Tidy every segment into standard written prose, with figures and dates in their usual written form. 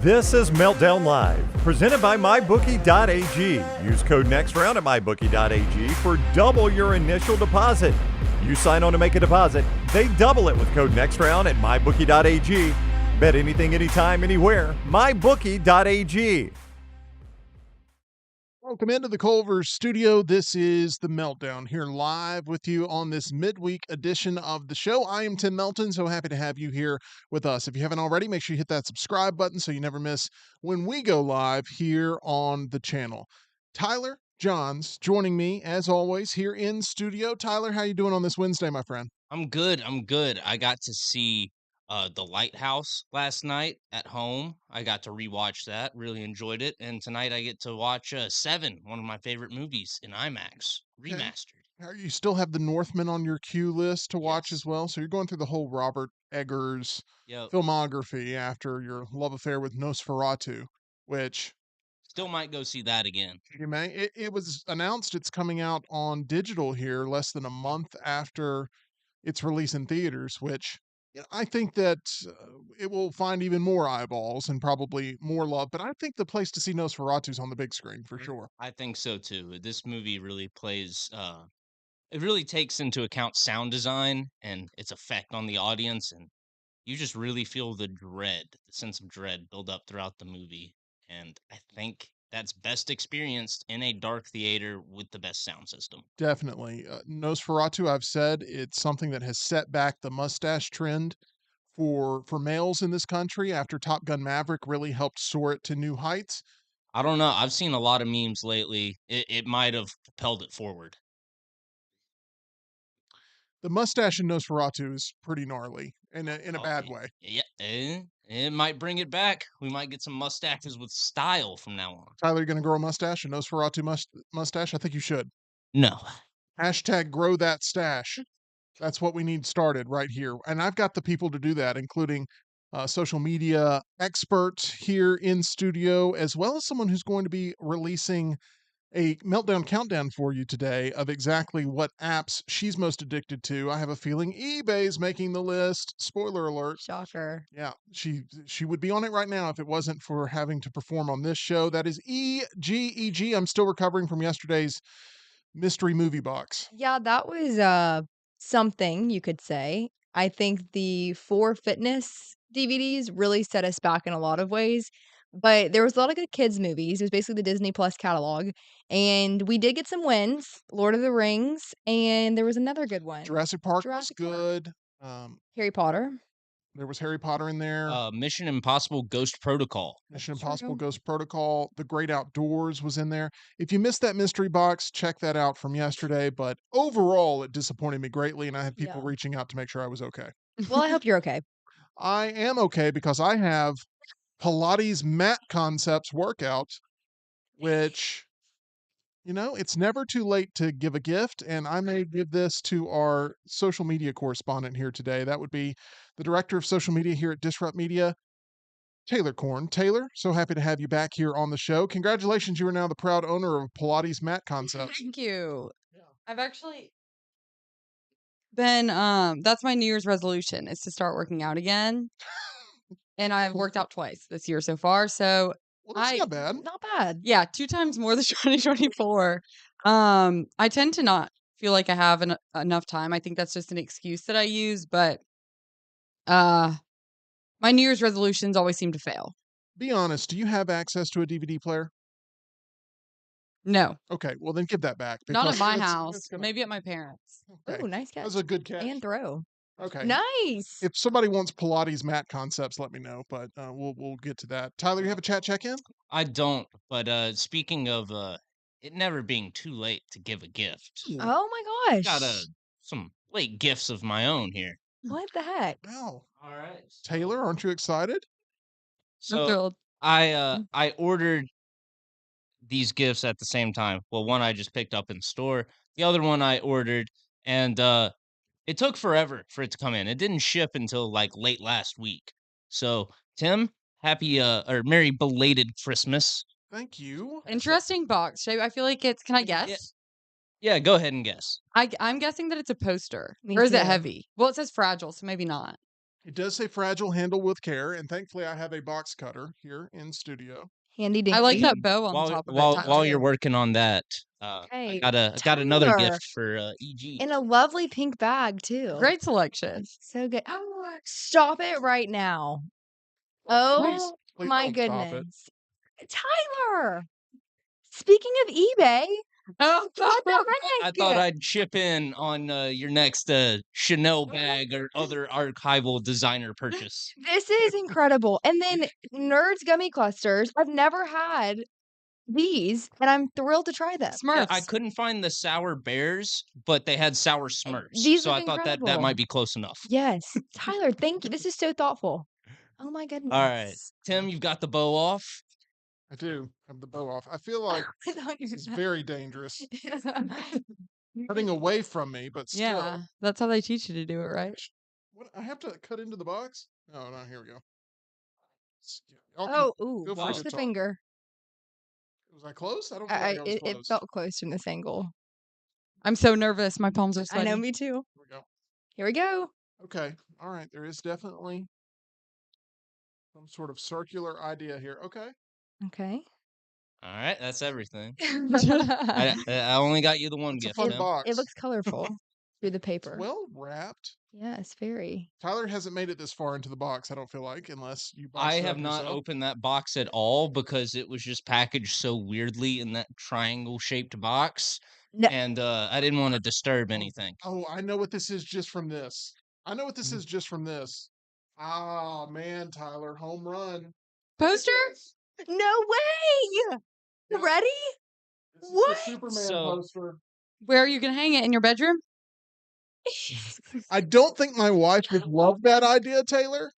This is Meltdown Live, presented by MyBookie.ag. Use code NEXTROUND at MyBookie.ag for double your initial deposit. You sign on to make a deposit, they double it with code NEXTROUND at MyBookie.ag. Bet anything, anytime, anywhere. MyBookie.ag. Welcome into the Culver studio. This is the Meltdown here live with you on this midweek edition of the show. I am Tim Melton, so happy to have you here with us. If you haven't already, make sure you hit that subscribe button so you never miss when we go live here on the channel. Tyler Johns joining me as always here in studio. Tyler, how you doing on this Wednesday, my friend? I'm good. I got to see The Lighthouse last night at home. I got to rewatch that. Really enjoyed it. And tonight I get to watch Seven, one of my favorite movies, in IMAX Okay. remastered. You still have The Northman on your queue list to watch Yes. as well. So you're going through the whole Robert Eggers Yep. filmography after your love affair with Nosferatu, which Still might go see that again. you may. It was announced it's coming out on digital here less than a month after its release in theaters, which I think that it will find even more eyeballs and probably more love. But I think the place to see Nosferatu's on the big screen for sure. I think so too. This movie really plays it really takes into account sound design and its effect on the audience, and you just really feel the sense of dread build up throughout the movie. And I think that's best experienced in a dark theater with the best sound system. Definitely. Nosferatu, I've said it's something that has set back the mustache trend for males in this country after Top Gun Maverick really helped soar it to new heights. I don't know. I've seen a lot of memes lately. It might have propelled it forward. The mustache in Nosferatu is pretty gnarly in a bad way. Yeah, it might bring it back. We might get some mustaches with style from now on. Tyler, you gonna grow a mustache, a Nosferatu mustache? I think you should. No. Hashtag grow that stash. That's what we need started right here. And I've got the people to do that, including social media expert here in studio, as well as someone who's going to be releasing a meltdown countdown for you today of exactly what apps she's most addicted to. I have a feeling eBay's making the list. Spoiler alert. Shocker. Yeah, she would be on it right now if it wasn't for having to perform on this show. That is EGEG. I'm still recovering from yesterday's mystery movie box. Yeah, that was something you could say. I think the 4 fitness DVDs really set us back in a lot of ways, but there was a lot of good kids movies. It was basically the Disney Plus catalog, and we did get some wins, Lord of the Rings, and there was another good one. Jurassic Park Jurassic was Park. good. Harry Potter. There was Harry Potter in there. Mission Impossible Ghost Protocol. Mission Sure Impossible do. Ghost Protocol. The Great Outdoors was in there. If you missed that mystery box, check that out from yesterday. But overall, it disappointed me greatly, and I had people Yeah. reaching out to make sure I was okay. Well, I hope you're okay. I am okay because I have Pilates Mat Concepts workout, which, it's never too late to give a gift. And I may give this to our social media correspondent here today. That would be the director of social media here at Disrupt Media, Taylor Korn. Taylor, so happy to have you back here on the show. Congratulations, you are now the proud owner of Pilates Mat Concepts. Thank you. Yeah. I've actually been that's my New Year's resolution is to start working out again. And I've worked out twice this year so far. So Well, that's not bad. Not bad. yeah, 2 times more than 2024. I tend to not feel like I have enough time. I think that's just an excuse that I use, but my New Year's resolutions always seem to fail. Be honest, do you have access to a DVD player? No, Okay, well then give that back. not at because my it's- house. it's gonna- Maybe at my parents. Okay, Ooh, nice that catch. was a good catch. And throw. Okay. Nice. If somebody wants Pilates Mat Concepts, let me know. But we'll get to that. Tyler, you have a chat check-in? I don't, but speaking of it never being too late to give a gift. Oh my gosh. Got some late gifts of my own here. What the heck? Wow. All right. Taylor, aren't you excited? I'm So thrilled. I ordered these gifts at the same time. Well, one I just picked up in store. The other one I ordered, and it took forever for it to come in. It didn't ship until like late last week. So, Tim, happy or merry belated Christmas. Thank you. Interesting box shape. I feel like it's. Can I guess? Yeah, go ahead and guess. I'm guessing that it's a poster. Me or is it too. heavy? Well, it says fragile, so maybe not. It does say fragile, handle with care, and thankfully I have a box cutter here in studio. Handy dinky. I like that bow on While top of while it. while Tyler. you're working on that, I Hey, got another Tyler. gift for EG. In a lovely pink bag too. Great selection. So good. Oh, stop it right now. Please, Oh please my don't stop it. goodness. Tyler. Speaking of eBay, Oh, what the I heck? thought I'd chip in on your next Chanel bag or other archival designer purchase. This is incredible. And then Nerds Gummy Clusters. I've never had these, and I'm thrilled to try them. Yeah, I Smurfs. couldn't find the sour bears, but they had sour Smurfs. These So look I thought that incredible. might be close enough. Yes. Tyler, thank you. This is so thoughtful. Oh my goodness. All right, Tim, you've got the bow off. I do have the bow off. I feel like I thought you this is had- very dangerous. Cutting away from me, but still. Yeah, that's how they teach you to do it, right? What, I have to cut into the box? No, here we go. Y'all can- Oh, ooh, feel free watch to the talk. finger. Was I close? I don't feel like I was It close. felt close from this angle. I'm so nervous. My palms are I sweaty. know, me too. Here we go. Here we go. Okay. All right. There is definitely some sort of circular idea here. Okay. Okay. All right, that's everything. it I only got you the one It's a gift, fun Tim. box. looks colorful through the It's paper. well wrapped. Yes, very. Tyler hasn't made it this far into the box, I don't feel like, unless you boxed I it have up not yourself. opened that box at all because it was just packaged so weirdly in that triangle-shaped box, No. and I didn't want to disturb anything. Oh, I know what this is just from this. I know what this Mhm. is just from this. Ah, man, Tyler, home run. Poster? No way! You Yep. ready? This What? is the Superman So- poster. Where are you gonna hang it in your bedroom? I don't think my wife would love that idea, Taylor.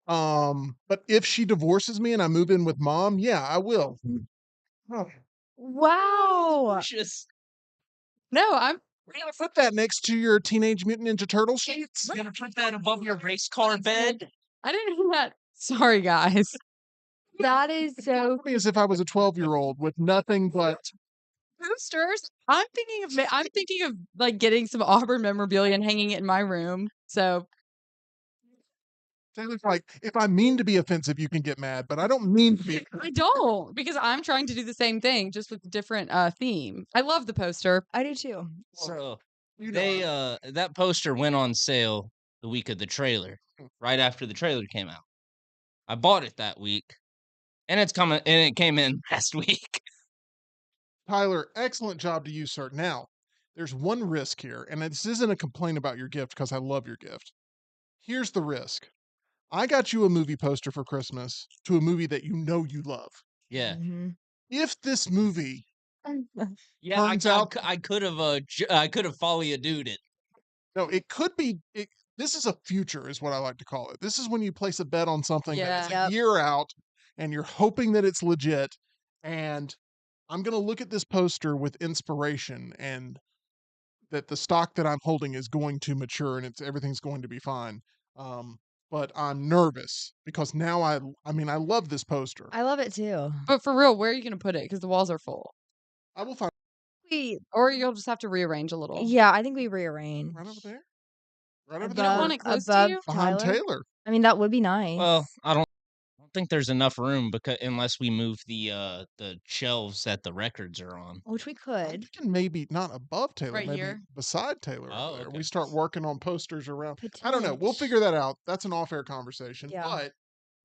But if she divorces me and I move in with mom, yeah, I will. Oh, Wow. Just No, I'm. we're gonna put that next to your Teenage Mutant Ninja Turtle sheets. gonna put that above your race car bed. I didn't know that. Sorry, guys. That is so. Me as if I was a 12-year-old with nothing but Posters. I'm thinking of like getting some Auburn memorabilia and hanging it in my room. So Taylor's like, if I mean to be offensive, you can get mad, but I don't mean to be. I don't, because I'm trying to do the same thing, just with a different theme. I love the poster. I do too. So You know, they that poster went on sale the week of the trailer, right after the trailer came out. I bought it that week, and it came in last week. Tyler, excellent job to you, sir. Now, there's one risk here, and this isn't a complaint about your gift because I love your gift. Here's the risk. I got you a movie poster for Christmas to a movie that you know you love. Yeah, Mhm. If this movie, yeah. Turns out- I could have followed dude it. no, it could be, this is a future, is what I like to call it. This is when you place a bet on something that's Yeah. a Yep. year out and you're hoping that it's legit. And I'm going to look at this poster with inspiration and that the stock that I'm holding is going to mature and everything's going to be fine. But I'm nervous because now I mean, I love this poster. I love it too. But for real, where are you going to put it? Because the walls are full. I will find We, Or you'll just have to rearrange a little. yeah, I think we rearrange. right over there. Right over You don't there. want it close to above you? Behind Tyler. Taylor. I mean, that would be nice. Well, I don't think there's enough room because unless we move the shelves that the records are on. Which we I'm could. thinking maybe not above Taylor, Right maybe here? beside Taylor. Oh, over there. okay. We start working on posters around. I don't know. We'll figure that out. That's an off-air conversation. Yeah. But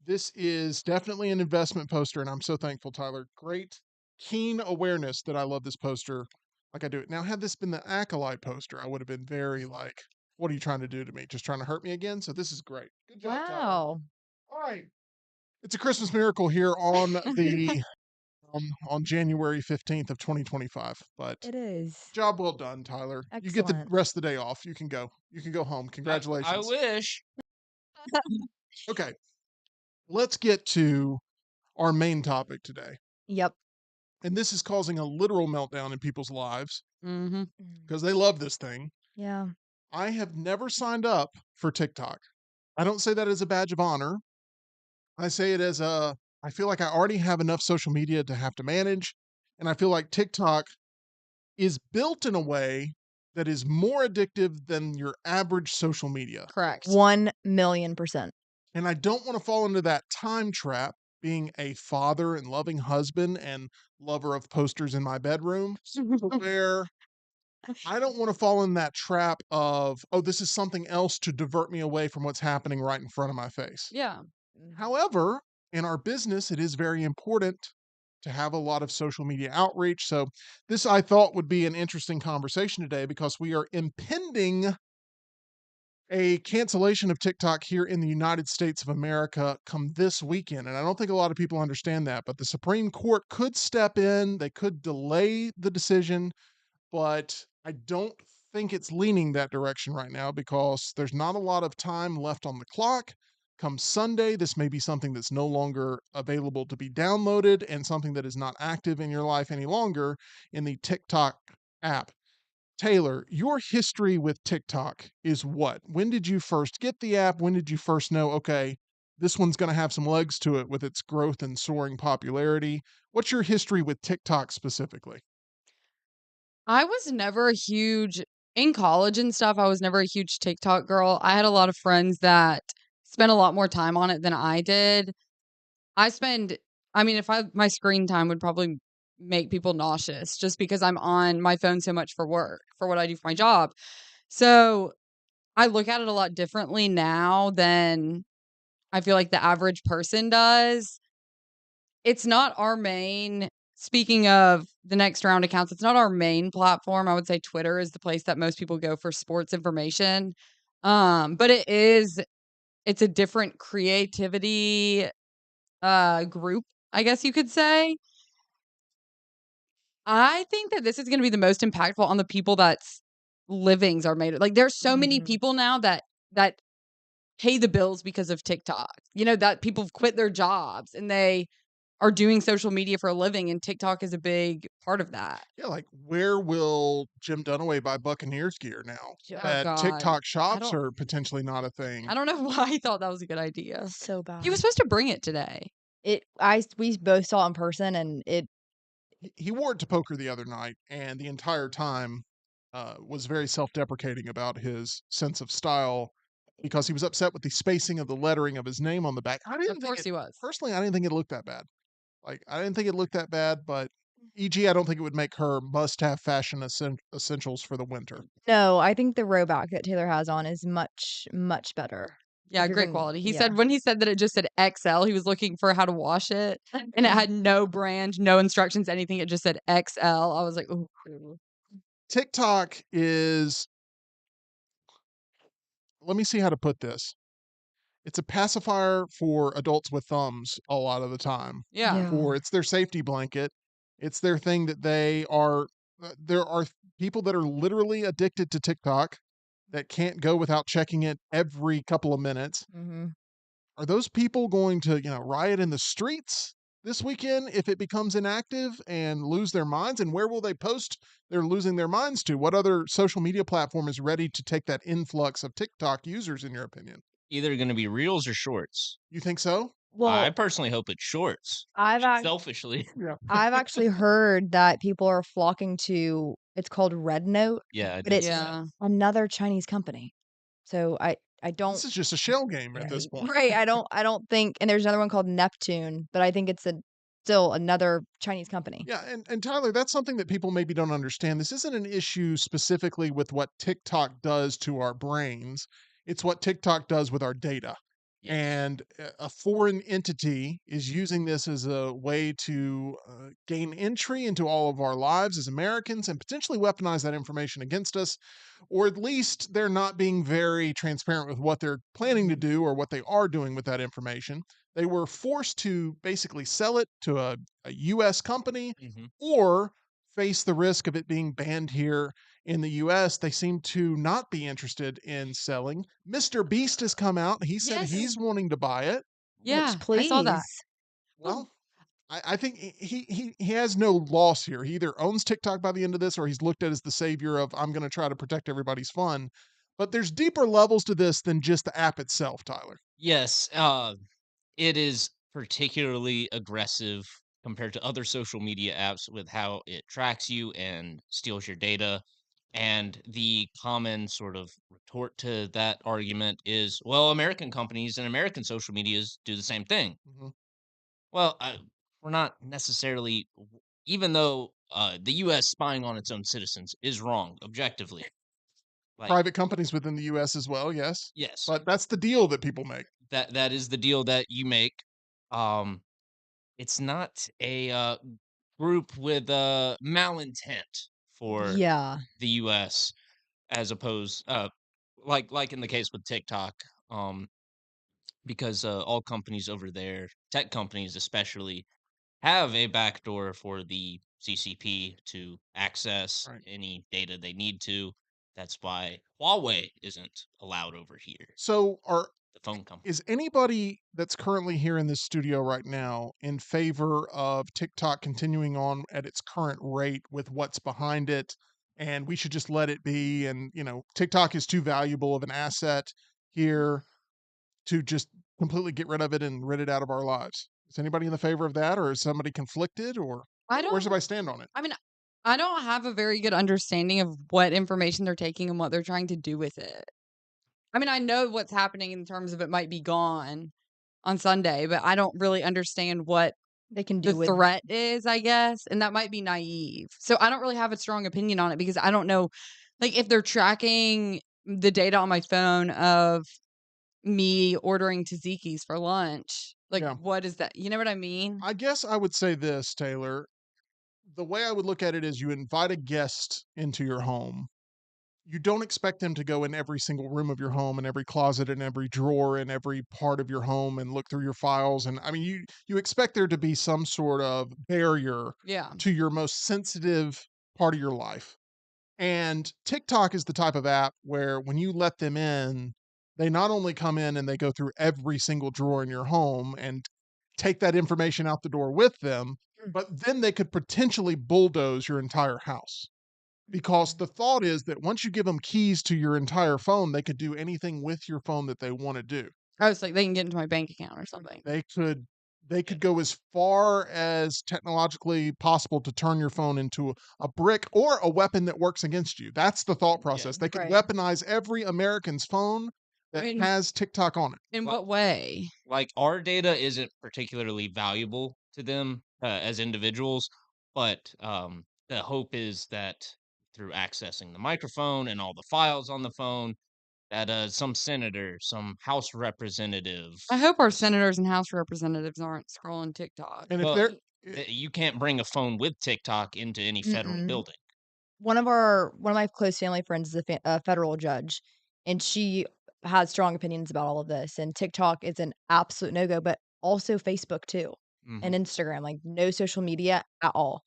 this is definitely an investment poster, and I'm so thankful, Tyler. Great, keen awareness that I love this poster like I do. Now, had this been the Acolyte poster, I would have been very like, what are you trying to do to me? Just trying to hurt me again? So this is great. Good job, Tyler. Wow. All right. It's a Christmas miracle here on the on January 15th of 2025. But It is. job well done, Tyler. You get the Excellent. rest of the day off. You can go. You can go home. Congratulations. I wish. Okay. Let's get to our main topic today. Yep. And this is causing a literal meltdown in people's lives Mm-hmm. because they love this thing. Yeah. I have never signed up for TikTok. I don't say that as a badge of honor. I say it as I feel like I already have enough social media to have to manage. And I feel like TikTok is built in a way that is more addictive than your average social media. Correct. 1,000,000%. And I don't want to fall into that time trap, being a father and loving husband and lover of posters in my bedroom, where I don't want to fall in that trap of, oh, this is something else to divert me away from what's happening right in front of my face. Yeah. However, in our business, it is very important to have a lot of social media outreach. So, this I thought would be an interesting conversation today because we are impending a cancellation of TikTok here in the United States of America come this weekend. And I don't think a lot of people understand that, but the Supreme Court could step in, they could delay the decision, but I don't think it's leaning that direction right now because there's not a lot of time left on the clock. Come Sunday, this may be something that's no longer available to be downloaded and something that is not active in your life any longer in the TikTok app. Taylor, your history with TikTok is what? When did you first get the app? When did you first know, okay, this one's going to have some legs to it with its growth and soaring popularity? What's your history with TikTok specifically? I was never a huge in college and stuff, I was never a huge TikTok girl. I had a lot of friends that spent a lot more time on it than I did. I spend I mean, if I my screen time would probably make people nauseous just because I'm on my phone so much for work, for what I do for my job. So, I look at it a lot differently now than I feel like the average person does. It's not our main speaking of the next round accounts, it's not our main platform. I would say Twitter is the place that most people go for sports information. But it's a different creativity group, I guess you could say. I think that this is gonna be the most impactful on the people that's livings are made of. Like, there's so many Mhm. people now that pay the bills because of TikTok. You know, that people have quit their jobs and they are doing social media for a living, and TikTok is a big part of that. Yeah, like where will Jim Dunaway buy Buccaneers gear now Oh that god. TikTok I shops don't are potentially not a thing? I don't know why he thought that was a good idea. So He was bad. supposed to bring it today. We both saw it in person and it He wore it to poker the other night, and the entire time was very self-deprecating about his sense of style because he was upset with the spacing of the lettering of his name on the back. I didn't Of think course it he was. personally. I didn't think it looked that bad. Like I didn't think it looked that bad, but EG, I don't think it would make her must-have fashion essentials for the winter. No, I think the rowback that Taylor has on is much, much better. Yeah, If you're great gonna quality. He yeah. said when he said that it just said XL, he was looking for how to wash it, and it had no brand, no instructions, anything. It just said XL. I was like, "Ooh." TikTok is, let me see how to put this. It's a pacifier for adults with thumbs a lot of the time. Yeah. Yeah. For it's their safety blanket. It's their thing that they are there are people that are literally addicted to TikTok that can't go without checking it every couple of minutes. Mhm. Are those people going to, riot in the streets this weekend if it becomes inactive and lose their minds? And where will they post they're losing their minds to? What other social media platform is ready to take that influx of TikTok users, in your opinion? Either gonna be reels or shorts. You think so? I Well, personally hope it's shorts, I've ac selfishly. Yeah. I've actually heard that people are flocking to it's called Red Note, Yeah, I but did it's see that. Yeah. another Chinese company. So I don't This is just a shell game at this point. right, I don't think and there's another one called Neptune, but I think it's still another Chinese company. Yeah, and Tyler, that's something that people maybe don't understand. This isn't an issue specifically with what TikTok does to our brains. It's what TikTok does with our data. Yes. And a foreign entity is using this as a way to gain entry into all of our lives as Americans and potentially weaponize that information against us, or at least they're not being very transparent with what they're planning to Mhm. do or what they are doing with that information. They were forced to basically sell it to a US company Mhm. or face the risk of it being banned here in the US. They seem to not be interested in selling. Mr. Beast has come out. He said Yes. he's wanting to buy it. Bitch, Yeah, I saw that. please. Well, I think he has no loss here. He either owns TikTok by the end of this or he's looked at as the savior of I'm going to try to protect everybody's fun. But there's deeper levels to this than just the app itself, Tyler. Yes, it is particularly aggressive compared to other social media apps with how it tracks you and steals your data. And the common sort of retort to that argument is, well, American companies and American social medias do the same thing. Mhm. Well, we're not necessarily, even though the U.S. spying on its own citizens is wrong objectively. Like, Private companies within the US as well, yes. yes, But that's the deal that people make. that is the deal that you make. Um, it's not a group with malintent for Yeah. the U.S. as opposed, like in the case with TikTok, um, because all companies over there, tech companies especially, have a backdoor for the CCP to access Right. any data they need to. That's why Huawei isn't allowed over here, So the phone company. is anybody that's currently here in this studio right now in favor of TikTok continuing on at its current rate with what's behind it, and we should just let it be, and, TikTok is too valuable of an asset here to just completely get rid of it and rid it out of our lives? Is anybody in the favor of that, or is somebody conflicted, or I where's don't everybody stand on it? I mean, I don't have a very good understanding of what information they're taking and what they're trying to do with it. I mean, I know what's happening in terms of it might be gone on Sunday, but I don't really understand what They can the do with threat is, I guess, and that might be naive. So I don't really have a strong opinion on it because I don't know, like, if they're tracking the data on my phone of me ordering tzatziki's for lunch, like, Yeah. what is that? You know what I mean? I guess I would say this, Taylor. The way I would look at it is you invite a guest into your home. You don't expect them to go in every single room of your home and every closet and every drawer and every part of your home and look through your files. And I mean, you expect there to be some sort of barrier Yeah. to your most sensitive part of your life. And TikTok is the type of app where when you let them in, they not only come in and they go through every single drawer in your home and take that information out the door with them, but then they could potentially bulldoze your entire house. Because the thought is that once you give them keys to your entire phone, they could do anything with your phone that they want to do. I was like, they can get into my bank account or something. They could go as far as technologically possible to turn your phone into a brick or a weapon that works against you. That's the thought process. They could Right. weaponize every American's phone I that mean, has TikTok on it. in Well, what way? like our data isn't particularly valuable to them as individuals, but the hope is that through accessing the microphone and all the files on the phone, that some senator, some House representative, I hope our senators and House representatives aren't scrolling TikTok. And if well, they're eh, you can't bring a phone with TikTok into any federal Mm-mm. building. One of my close family friends is a federal judge, and she has strong opinions about all of this. And TikTok is an absolute no go, but also Facebook too, and Hmm. Instagram. Like no social media at all.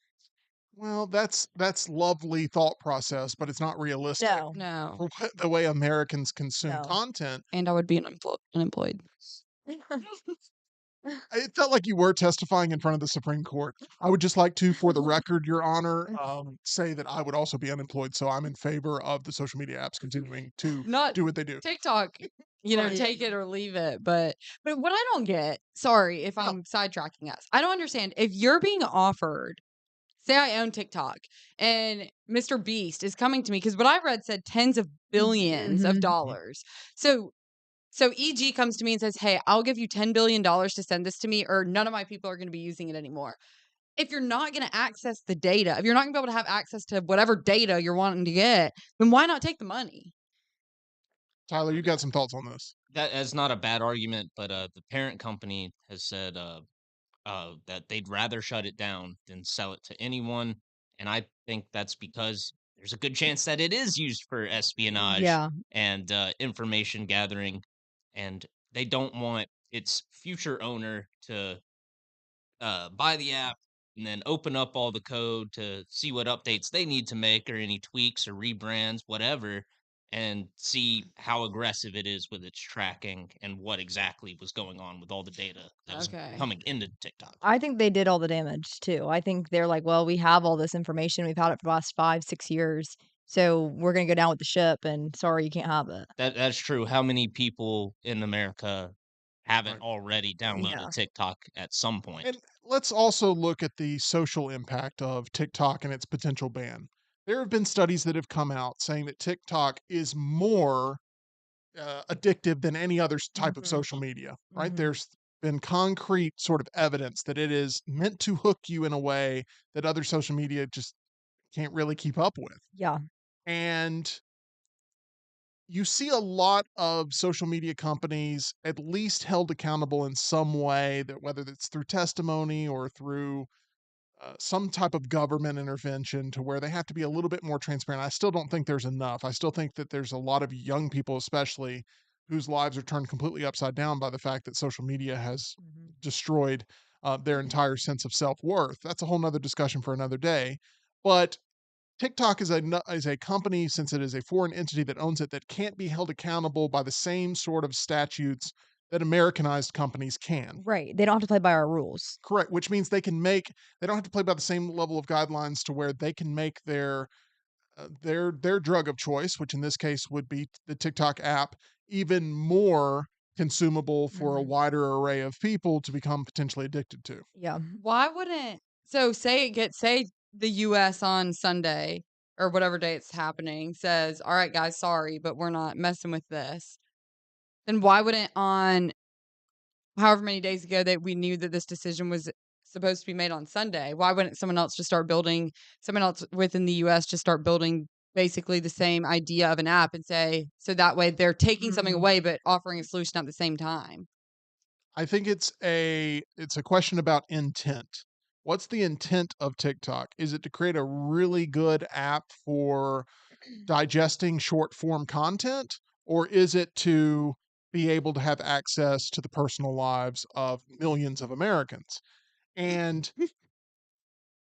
well, that's lovely thought process, but it's not realistic No, No. for the way Americans consume no. content. And I would be unemployed. It felt like you were testifying in front of the Supreme Court. I would just like to, for the record, Your Honor, say that I would also be unemployed. So I'm in favor of the social media apps continuing to Not do what they do. TikTok, you know, Right. take it or leave it. But what I don't get, sorry if Yeah. I'm sidetracking us. I don't understand if you're being offered, say I own TikTok and Mr. Beast is coming to me because what I read said tens of billions of Mhm. dollars. So EG comes to me and says, "Hey, I'll give you $10 billion to send this to me, or none of my people are going to be using it anymore." If you're not going to access the data, if you're not going to be able to have access to whatever data you're wanting to get, then why not take the money? Tyler, you got some thoughts on this? That is not a bad argument, but the parent company has said that they'd rather shut it down than sell it to anyone. And I think that's because there's a good chance that it is used for espionage Yeah. and information gathering. And they don't want its future owner to buy the app and then open up all the code to see what updates they need to make or any tweaks or rebrands, whatever, and see how aggressive it is with its tracking and what exactly was going on with all the data that was Okay. coming into TikTok. I think they did all the damage too. I think they're like, well, we have all this information. We've had it for the last 5, 6 years. So we're gonna go down with the ship and sorry you can't have it. That's true. How many people in America haven't Right. already downloaded Yeah. TikTok at some point? And let's also look at the social impact of TikTok and its potential ban. There have been studies that have come out saying that TikTok is more addictive than any other type of Mhm. social media, right? Mhm. There's been concrete sort of evidence that it is meant to hook you in a way that other social media just can't really keep up with. Yeah. And you see a lot of social media companies at least held accountable in some way, that whether it's through testimony or through some type of government intervention, to where they have to be a little bit more transparent. I still don't think there's enough. I still think that there's a lot of young people, especially, whose lives are turned completely upside down by the fact that social media has Mhm. destroyed their entire sense of self-worth. That's a whole nother discussion for another day. But TikTok is a company, since it is a foreign entity that owns it, that can't be held accountable by the same sort of statutes that Americanized companies can. Right. They don't have to play by our rules. Correct, which means they don't have to play by the same level of guidelines, to where they can make their drug of choice, which in this case would be the TikTok app, even more consumable for a Mhm. wider array of people to become potentially addicted to. Yeah. Why wouldn't say the US on Sunday or whatever day it's happening says, "All right, guys, sorry, but we're not messing with this." Then why wouldn't on however many days ago that we knew that this decision was supposed to be made on Sunday, why wouldn't someone else within the US just start building basically the same idea of an app and say, so that way they're taking something Mhm. away but offering a solution at the same time? I think it's a question about intent. What's the intent of TikTok? Is it to create a really good app for digesting short form content, or is it to be able to have access to the personal lives of millions of Americans? And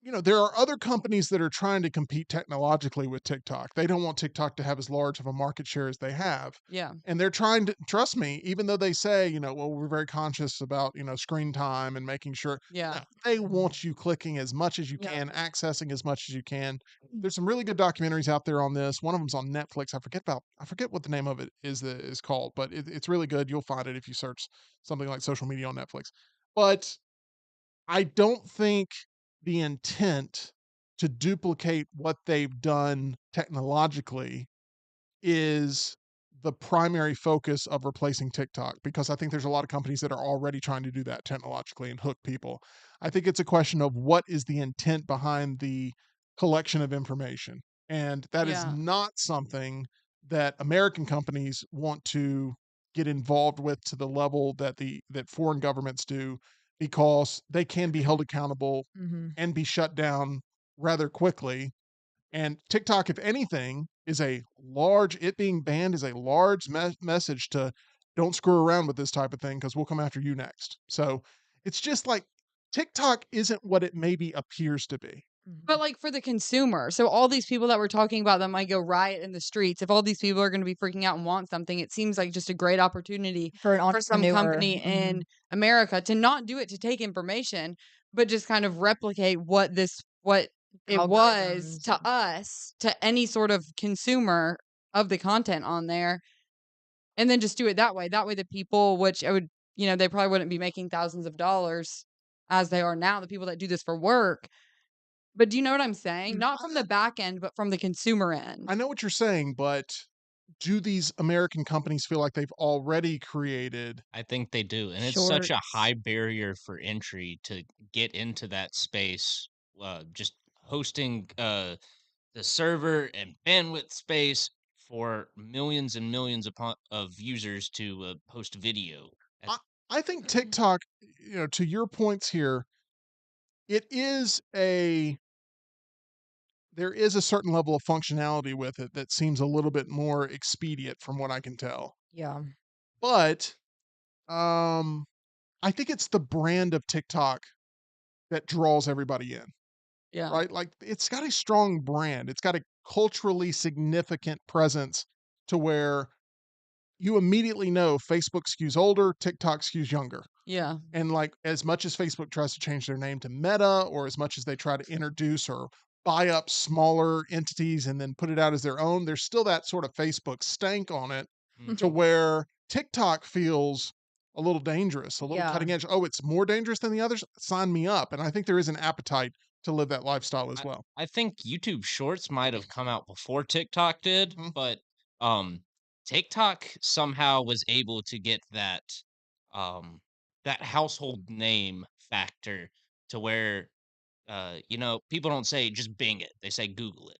there are other companies that are trying to compete technologically with TikTok. They don't want TikTok to have as large of a market share as they have. Yeah. And they're trying to, trust me, even though they say, well, we're very conscious about, screen time and making sure. Yeah. No, they want you clicking as much as you Yeah. can, accessing as much as you can. There's some really good documentaries out there on this. One of them's on Netflix. I forget what the name of it is called, but it's really good. You'll find it if you search something like social media on Netflix. But I don't think the intent to duplicate what they've done technologically is the primary focus of replacing TikTok, because I think there's a lot of companies that are already trying to do that technologically and hook people. I think it's a question of what is the intent behind the collection of information. And that is Yeah. not something that American companies want to get involved with to the level that foreign governments do, because they can be held accountable Mhm. and be shut down rather quickly. And TikTok, if anything, it being banned is a large message to don't screw around with this type of thing, because we'll come after you next. So it's just like TikTok isn't what it maybe appears to be. But, Mhm. like, for the consumer, so all these people that we're talking about that might go riot in the streets, if all these people are gonna be freaking out and want something, it seems like just a great opportunity For an for some entrepreneur. company in Mhm. America to not do it to take information, but just kind of replicate what it was Algorithms. to us, to any sort of consumer of the content on there, and then just do it that way. That way the people, which I would they probably wouldn't be making thousands of dollars as they are now, the people that do this for work, but do you know what I'm saying? Mm. Not from the back end, but from the consumer I end. know what you're saying, but do these American companies feel like they've already created? I think they do, and it's such a Shorts. high barrier for entry to get into that space. Just hosting the server and bandwidth space for millions and millions of users to post video. I, That's I think TikTok, to your points here, it is a there is a certain level of functionality with it that seems a little bit more expedient from what I can tell. Yeah. But um I think it's the brand of TikTok that draws everybody in, Yeah. right? Like, it's got a strong brand. It's got a culturally significant presence, to where you immediately know Facebook skews older, TikTok skews younger. Yeah. And like, as much as Facebook tries to change their name to Meta, or as much as they try to introduce or buy up smaller entities and then put it out as their own, there's still that sort of Facebook stank on it, to mhm. where TikTok feels a little dangerous, a little Yeah. cutting edge. Oh, it's more dangerous than the others? Sign me up. And I think there is an appetite to live that lifestyle as I well. I think YouTube Shorts might have come out before TikTok did, Mhm. but TikTok somehow was able to get um that household name factor to where people don't say just Bing it. They say Google it.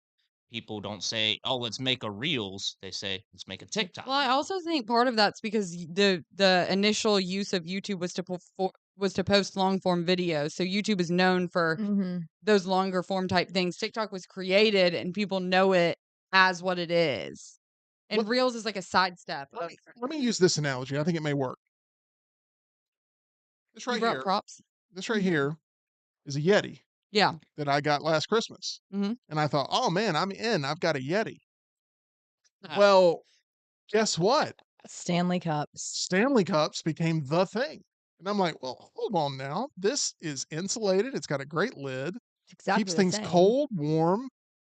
People don't say, "Oh, let's make a Reels." They say, "Let's make a TikTok." Well, I also think part of that's because the initial use of YouTube was to post long form videos. So YouTube is known for Mhm. those longer form type things. TikTok was created and people know it as what it is. Let, And Reels is like a sidestep. let me use this analogy. I think it may work. This You right brought here, props? this right here is a Yeti Yeah. that I got last Christmas. Mhm. And I thought, oh man, I'm in. I've got a Yeti. Ah, Well, guess what? Stanley Cups. Stanley Cups became the thing. And I'm like, well, hold on now. This is insulated. It's got a great lid, It's exactly keeps the things same. cold, warm.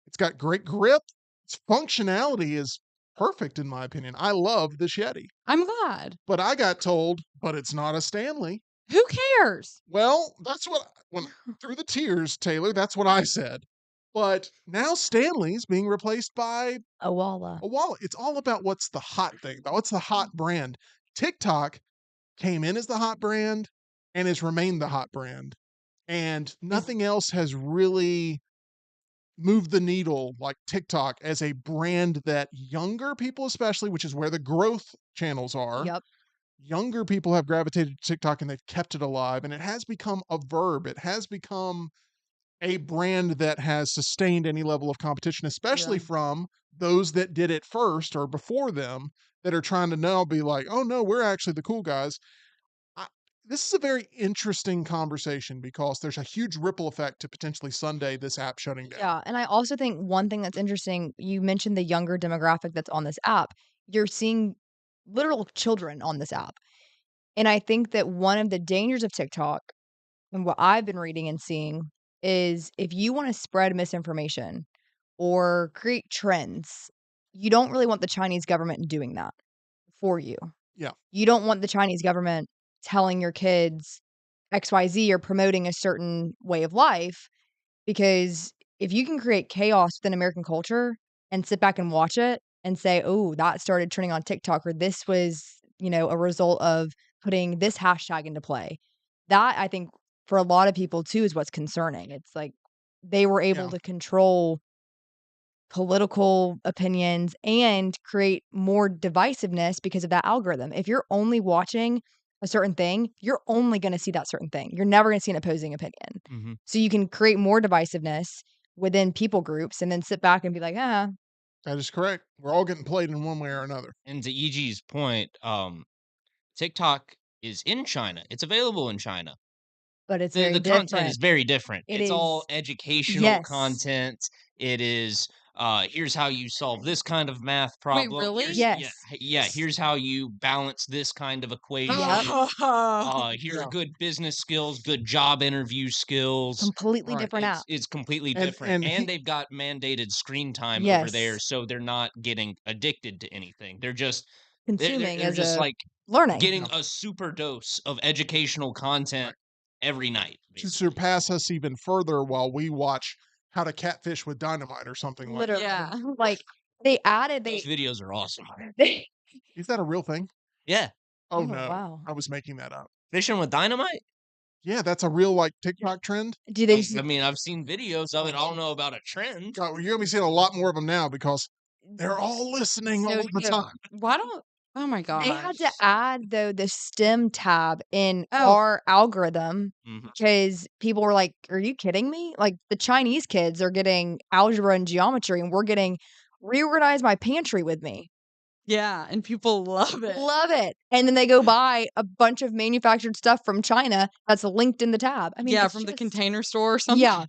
It's got great grip. Its functionality is perfect, in my opinion. I love this Yeti. I'm glad. But I got told, but it's not a Stanley. Who cares? Well, that's what, when through the tears, Taylor, that's what I said. But now Stanley's being replaced by A Walla. a wallet. It's all about what's the hot thing, what's the hot brand. TikTok came in as the hot brand and has remained the hot brand. And nothing else has really moved the needle like TikTok as a brand that younger people, especially, which is where the growth channels are, Yep. younger people have gravitated to TikTok and they've kept it alive. And it has become a verb. It has become a brand that has sustained any level of competition, especially Yeah. from those that did it first or before them that are trying to now be like, oh no, we're actually the cool guys. I, this is a very interesting conversation because there's a huge ripple effect to potentially Sunday this app shutting down. Yeah, and I also think one thing that's interesting, you mentioned the younger demographic that's on this app. You're seeing literal children on this app. And I think that one of the dangers of TikTok and what I've been reading and seeing is if you want to spread misinformation or create trends, you don't really want the Chinese government doing that for you. Yeah. You don't want the Chinese government telling your kids XYZ or promoting a certain way of life because if you can create chaos within American culture and sit back and watch it and say, "Oh, that started trending on TikTok," or "This was, a result of putting this hashtag into play." That I think for a lot of people too is what's concerning. It's like they were able Yeah. to control political opinions and create more divisiveness because of that algorithm. If you're only watching a certain thing, you're only going to see that certain thing. You're never going to see an opposing opinion. mhm. So you can create more divisiveness within people groups and then sit back and be like, That is correct. We're all getting played in one way or another. And to EG's point, TikTok is in China. It's available in China. but it's The very content different. is very different. It It's all is, educational yes, content. It is here's how you solve this kind of math problem. really? Yeah, yes, yeah, here's how you balance this kind of equation. yep, Here are Yeah. good business skills, good job interview skills. completely Right. different app. It's completely And different. and And he they've got mandated screen time over there, Yes, so they're not getting addicted to anything. consuming They're as just a like learning. getting yeah, a super dose of educational content right. every night, To basically. surpass us even further while we watch How to Catfish with Dynamite or something like that. Literally, Yeah. like they added Those videos are awesome. they Is that a real thing? Yeah. Oh Oh, no, wow. I was making that up. Fishing with dynamite? Yeah, that's a real like TikTok trend. do they I mean, I've seen videos of it. I don't know about a trend. God, you're gonna be seeing a lot more of them now because they're all listening so all the do time. Why don't oh my they had to gosh. add though the STEM tab in Oh, our algorithm Mhm. because people were like, "Are you kidding me?" Like the Chinese kids are getting algebra and geometry and we're getting reorganize my pantry with me. yeah, and people love it. Love it. And then they go buy a bunch of manufactured stuff from China that's linked in the tab. I mean, Yeah, it's from the just container store or something. yeah,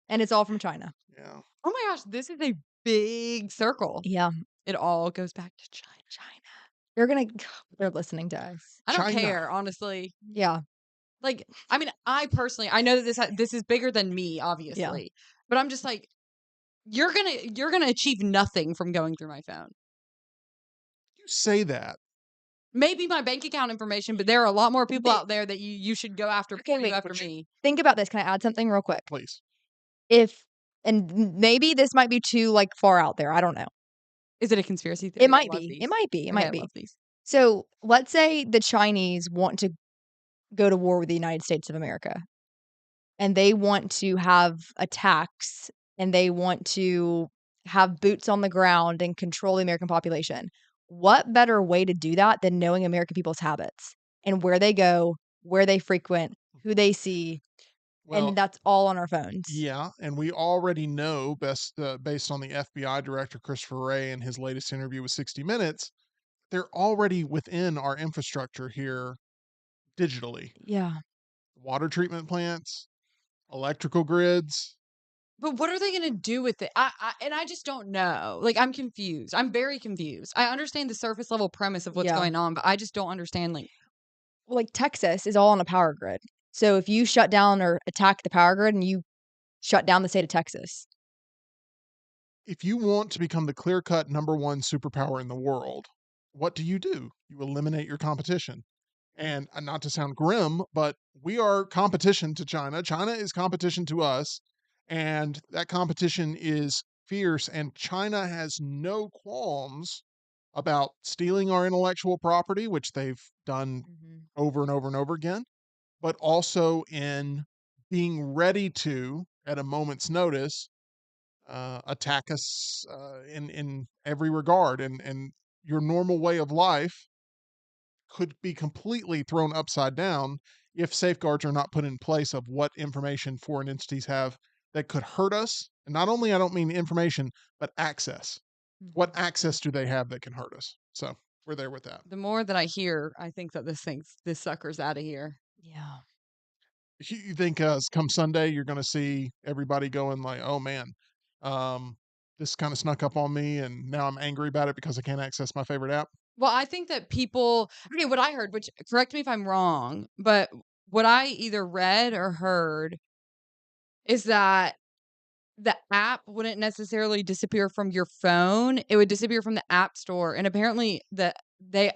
and it's all from China. Yeah. Oh my gosh, this is a big circle. Yeah. It all goes back to China. They're gonna they're listening to us. I don't China. care, honestly. Yeah. Like, I mean, I personally, I know that this is bigger than me, obviously, but I'm just like, you're gonna achieve nothing from going through my phone. You say that. Maybe my bank account information, but there are a lot more people They- out there that you should go after. Okay, Go wait, after but you- me. Think about this. Can I add something real quick? Please. if and maybe this might be too like far out there. I don't know. Is it a conspiracy theory? It I might love be. these. It might be. It Okay, might I be. love these. So let's say the Chinese want to go to war with the United States of America, and they want to have attacks, and they want to have boots on the ground and control the American population. What better way to do that than knowing American people's habits and where they go, where they frequent, who they see, Well, and that's all on our phones. yeah, and we already know based on the FBI director Christopher Wray and his latest interview with 60 Minutes, they're already within our infrastructure here digitally. Yeah. Water treatment plants, electrical grids. But what are they gonna do with it? I just don't know. Like, I'm confused. I'm very confused. I understand the surface level premise of what's Yeah. going on, but I just don't understand, like, Well, like Texas is all on a power grid. So if you shut down or attack the power grid and you shut down the state of Texas. If you want to become the clear-cut number one superpower in the world, what do? You eliminate your competition. And not to sound grim, but we are competition to China. China is competition to us. And that competition is fierce. And China has no qualms about stealing our intellectual property, which they've done over and over and over again, but also in being ready to, at a moment's notice, attack us in every regard. And your normal way of life could be completely thrown upside down if safeguards are not put in place of what information foreign entities have that could hurt us. And not only, I don't mean information, but access. What access do they have that can hurt us? So we're there with that. the more that I hear, I think that this sucker's out of here. Yeah. You think come Sunday, you're going to see everybody going like, oh man, this kind of snuck up on me and now I'm angry about it because I can't access my favorite app? Well, I think that people, okay, what I heard, which correct me if I'm wrong, but what I either read or heard is that the app wouldn't necessarily disappear from your phone. It would disappear from the app store. And apparently they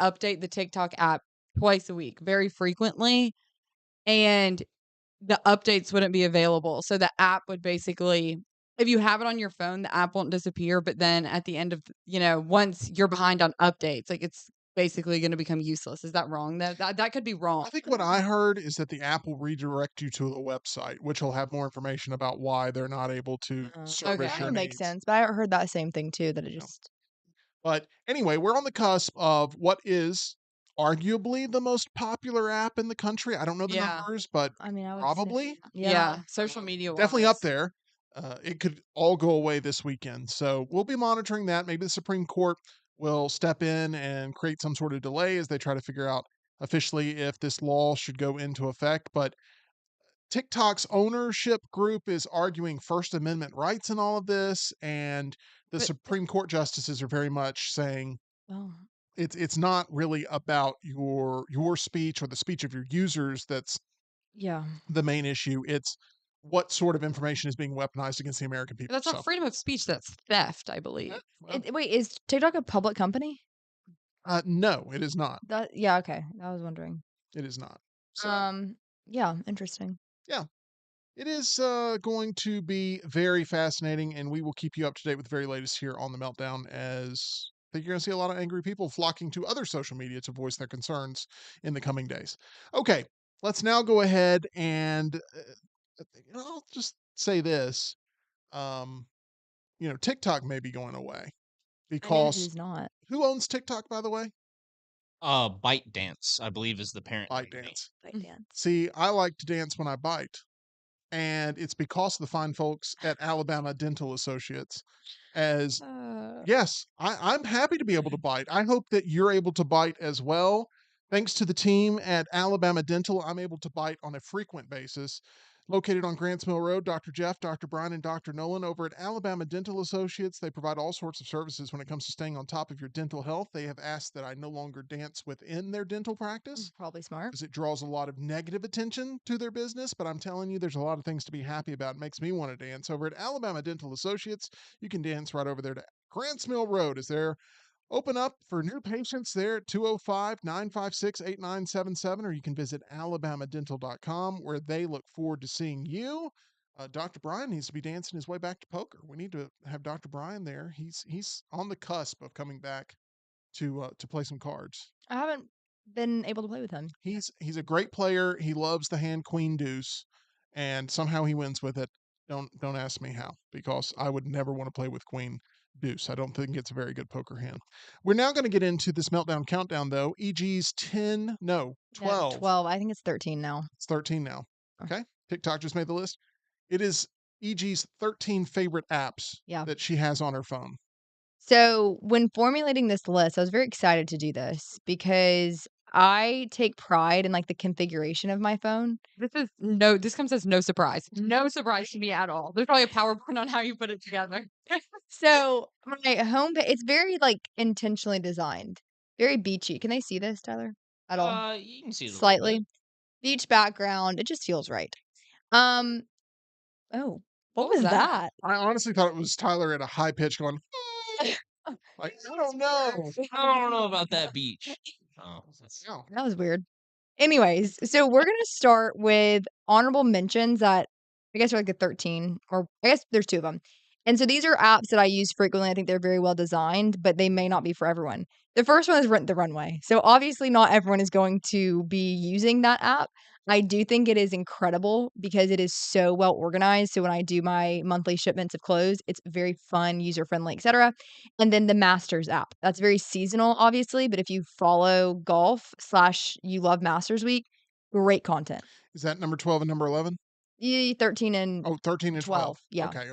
update the TikTok app twice a week, very frequently. And the updates wouldn't be available. So the app would basically, if you have it on your phone, the app won't disappear. But then at the end of, once you're behind on updates, like it's basically going to become useless. Is that wrong? That could be wrong. I think what I heard is that the app will redirect you to the website, which will have more information about why they're not able to service Okay. your That makes needs. sense. But I heard that same thing too, that it Yeah. just But anyway, we're on the cusp of what is arguably the most popular app in the country. I don't know the Yeah. numbers, but I mean, I would probably say, Yeah. Social media definitely up wise. there. It could all go away this weekend. So we'll be monitoring that. Maybe the Supreme Court will step in and create some sort of delay as they try to figure out officially if this law should go into effect. But TikTok's ownership group is arguing First Amendment rights in all of this. And the But Supreme Court justices are very much saying oh, it's not really about your speech or the speech of your users that's yeah. the main issue. It's what sort of information is being weaponized against the American people. that's not So, freedom of speech. That's theft, I believe. well, Wait, is TikTok a public company? no, it is not. Yeah, okay. I was wondering. It is not. So, Yeah, interesting. yeah, it is going to be very fascinating, and we will keep you up to date with the very latest here on the Meltdown. As I think you're going to see a lot of angry people flocking to other social media to voice their concerns in the coming days. Okay, let's now go ahead and I'll just say this. Um, TikTok may be going away I know because who's not. who owns TikTok, by the way? ByteDance, I believe, is the parent company. ByteDance. ByteDance. See, I like to dance when I bite, and it's because of the fine folks at Alabama Dental Associates. As yes, I'm happy to be able to bite. I hope that you're able to bite as well. Thanks to the team at Alabama Dental, I'm able to bite on a frequent basis. Located on Grants Mill Road, Dr. Jeff, Dr. Brian, and Dr. Nolan over at Alabama Dental Associates. They provide all sorts of services when it comes to staying on top of your dental health. They have asked that I no longer dance within their dental practice Probably smart. because it draws a lot of negative attention to their business. But I'm telling you, there's a lot of things to be happy about. It makes me want to dance. Over at Alabama Dental Associates, you can dance right over there to Grants Mill Road. Is there open up for new patients there at 205-956-8977, or you can visit alabamadental.com where they look forward to seeing you. Dr. Brian needs to be dancing his way back to poker. We need to have Dr. Brian there. He's on the cusp of coming back to play some cards. I haven't been able to play with him. He's a great player. He loves the hand queen deuce, and somehow he wins with it. Don't ask me how, because I would never want to play with queen deuce. I don't think it's a very good poker hand. We're now going to get into this meltdown countdown, though. EG's 12. No, 12. I think it's 13 now. It's 13 now. Oh. Okay. TikTok just made the list. It is EG's 13 favorite apps Yeah. that she has on her phone. So when formulating this list, I was very excited to do this because I take pride in like the configuration of my phone. This comes as no surprise. No surprise to me at all. There's probably a PowerPoint on how you put it together. So my home, it's very like intentionally designed, very beachy. Can they see this, Tyler? At all? You can see it a little Slightly. bit. Beach background. It just feels right. Oh, what was that? I honestly thought it was Tyler at a high pitch going, like, I don't know. I don't know about that beach. Oh, Yeah. That was weird. Anyways, so we're gonna start with honorable mentions that I guess are like the 13, or I guess there's 2 of them. And so these are apps that I use frequently. I think they're very well designed, but they may not be for everyone. The first one is Rent the Runway. So obviously not everyone is going to be using that app. I do think it is incredible because it is so well organized. So when I do my monthly shipments of clothes, it's very fun, user friendly, etc. And then the Masters app. That's very seasonal, obviously, but if you follow golf / you love Masters Week, great content. Is that number 12 and number 11? 13 and Oh, 13 and 12. Yeah. Okay.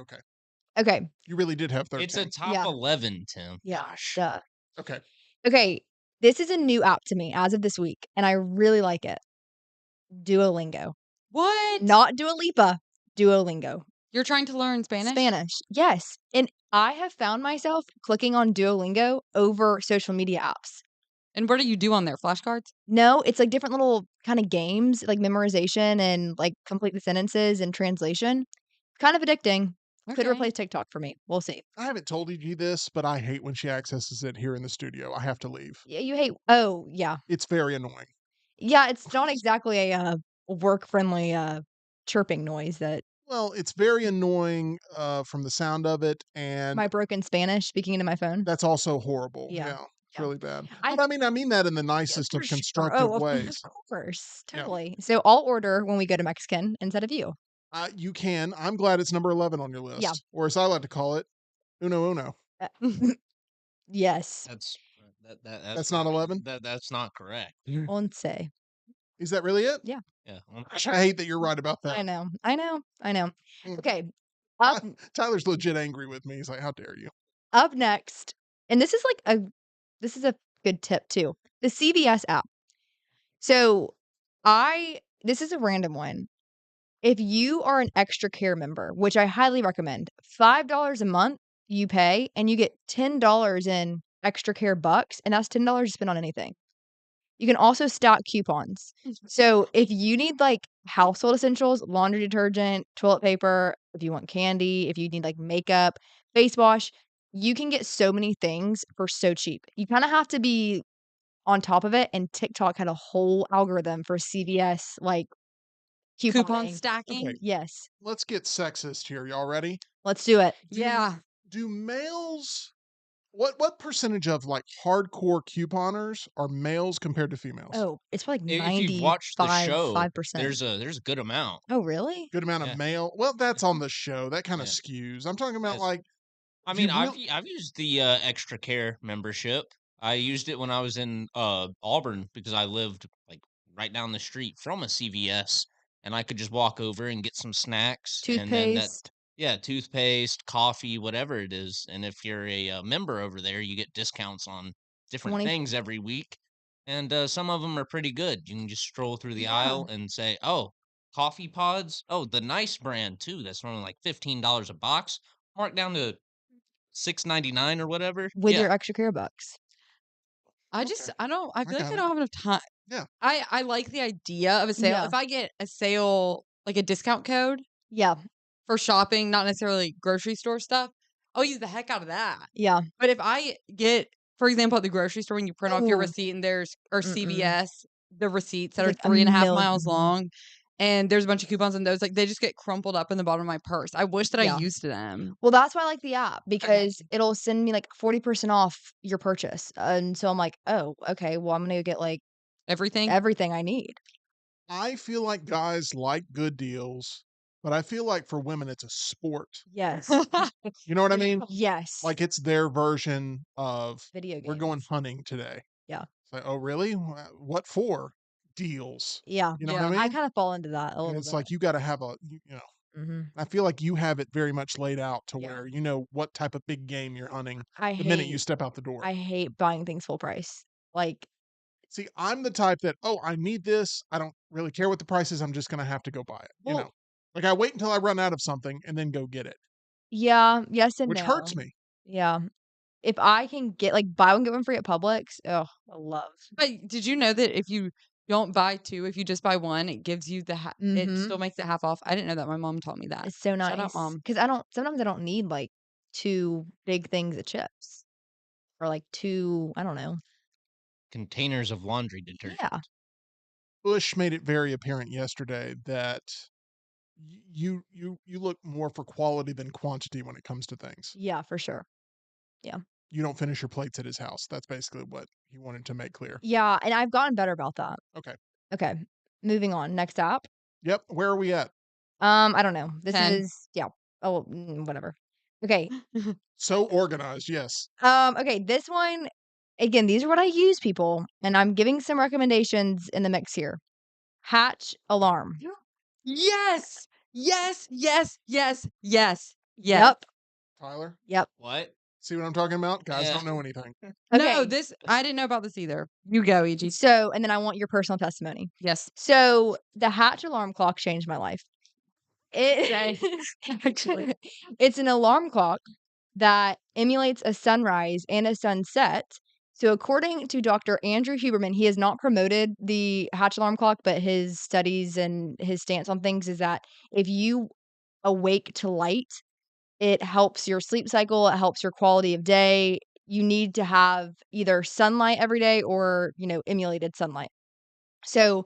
Okay. You really did have 13. It's a top Yeah. 11, Tim. Yeah. Gosh. Duh. Okay. Okay. This is a new app to me as of this week, and I really like it. Duolingo. What? Not Dua Lipa. Duolingo. You're trying to learn Spanish? Yes. And I have found myself clicking on Duolingo over social media apps. And what do you do on there? Flashcards? No, it's like different little kind of games, like memorization and like complete the sentences and translation. Kind of addicting. Could Okay. replace TikTok for me. We'll see. I haven't told you this, but I hate when she accesses it here in the studio. I have to leave. Yeah, you hate. Oh, yeah. It's very annoying. Yeah, it's not exactly a work-friendly chirping noise that Well, it's very annoying from the sound of it, and my broken Spanish speaking into my phone. that's also horrible. Yeah. It's really bad. I- But I mean that in the nicest For of sure. constructive Oh, ways. Of course. Yeah. Totally. So I'll order when we go to Mexican instead of you. You can. I'm glad it's number 11 on your list. Yeah. Or as I like to call it, uno uno. Yes. That's not 11? That's not correct. Once. Is that really it? Yeah. Gosh, I hate that you're right about that. I know. Mm. Okay. Up Tyler's legit angry with me. He's like, how dare you? up next, and this is a good tip too. The CVS app. So this is a random one. If you are an extra care member, which I highly recommend, $5 a month you pay and you get $10 in extra care bucks, and that's $10 to spend on anything. You can also stack coupons. So if you need like household essentials, laundry detergent, toilet paper, if you want candy, if you need like makeup, face wash, you can get so many things for so cheap. You kind of have to be on top of it, and TikTok had a whole algorithm for CVS like Coupon couponing. stacking? Okay. Yes. Let's get sexist here. Y'all ready? Let's do it. Yeah. Do males, what percentage of like hardcore couponers are males compared to females? Oh, it's probably like If you've watched the show, 5%. there's a good amount. Oh, really? Good amount Yeah. of male. Well, that's on the show. That kind of Yeah. skews. I'm talking about Yes. like, I Do you mean, I've used the extra care membership. I used it when I was in Auburn because I lived like right down the street from a CVS, and I could just walk over and get some snacks, and then Toothpaste. toothpaste, coffee, whatever it is. And if you're a member over there, you get discounts on different 20 things every week, and some of them are pretty good. You can just stroll through the Yeah. aisle and say, "Oh, coffee pods. Oh, the nice brand too. That's only like $15 a box, marked down to $6.99 or whatever." with Yeah. your extra care bucks. I Okay. feel like got I it. don't have enough time. Yeah. I like the idea of a sale. Yeah. If I get a sale, like a discount code Yeah. for shopping, not necessarily grocery store stuff, I'll use the heck out of that. Yeah. But if I get, for example, at the grocery store, when you print off your Ooh. receipt and there's, or Mm-mm. CVS, the receipts that It's are like a 3.5 miles million. long, and there's a bunch of coupons in those. Like, they just get crumpled up in the bottom of my purse. I wish that I Yeah. used them. Well, that's why I like the app because it'll send me like 40% off your purchase. And so I'm like, oh, okay, well, I'm going to get like Everything. everything I need. I feel like guys like good deals, but I feel like for women it's a sport. Yes. You know what I mean? Yes. Like it's their version of video we're going games. hunting today. Yeah. It's like, oh really? What for? Deals. Yeah. You know what I Yeah. mean? I kind of fall into that a And little it's bit. like you got to have hmm I feel like you have it very much laid out to Yeah. where you know what type of big game you're hunting I the minute you hate step out the door. I hate buying things full price. Like, See, I'm the type that, oh, I need this. I don't really care what the price is. I'm just going to have to go buy it. You well, know, like I wait until I run out of something and then go get it, yeah, yes and which hurts no. me. Yeah. If I can get like buy one get one free at Publix, oh, I love. But did you know that if you don't buy two, if you just buy one, it gives you it Mm-hmm. still makes it half off? I didn't know that. My mom taught me that. It's so Shout out, nice Mom. because sometimes I don't need like two big things of chips or like two, I don't know. Containers of laundry detergent. Yeah. Bush made it very apparent yesterday that you look more for quality than quantity when it comes to things. Yeah, for sure. You don't finish your plates at his house. That's basically what he wanted to make clear. Yeah, and I've gotten better about that. Okay. Okay. Moving on. Next app. Yep. Where are we at? I don't know. This 10. is yeah. Oh, whatever. Okay. So organized. Yes. Okay, this one again, these are what I use, people, and I'm giving some recommendations in the mix here. Hatch alarm. Yes. Yes. Yes. Yes. Yes. Yes. Yep. Tyler, Yep. What? see what I'm talking about? Guys Yeah. don't know anything. No, Okay. I didn't know about this either. You go, EG. So, and then I want your personal testimony. Yes. So, the Hatch alarm clock changed my life. Actually. It's an alarm clock that emulates a sunrise and a sunset. So, according to Dr. Andrew Huberman, he has not promoted the Hatch alarm clock, but his studies and his stance on things is that if you awake to light, it helps your sleep cycle, it helps your quality of day. You need to have either sunlight every day or, emulated sunlight. So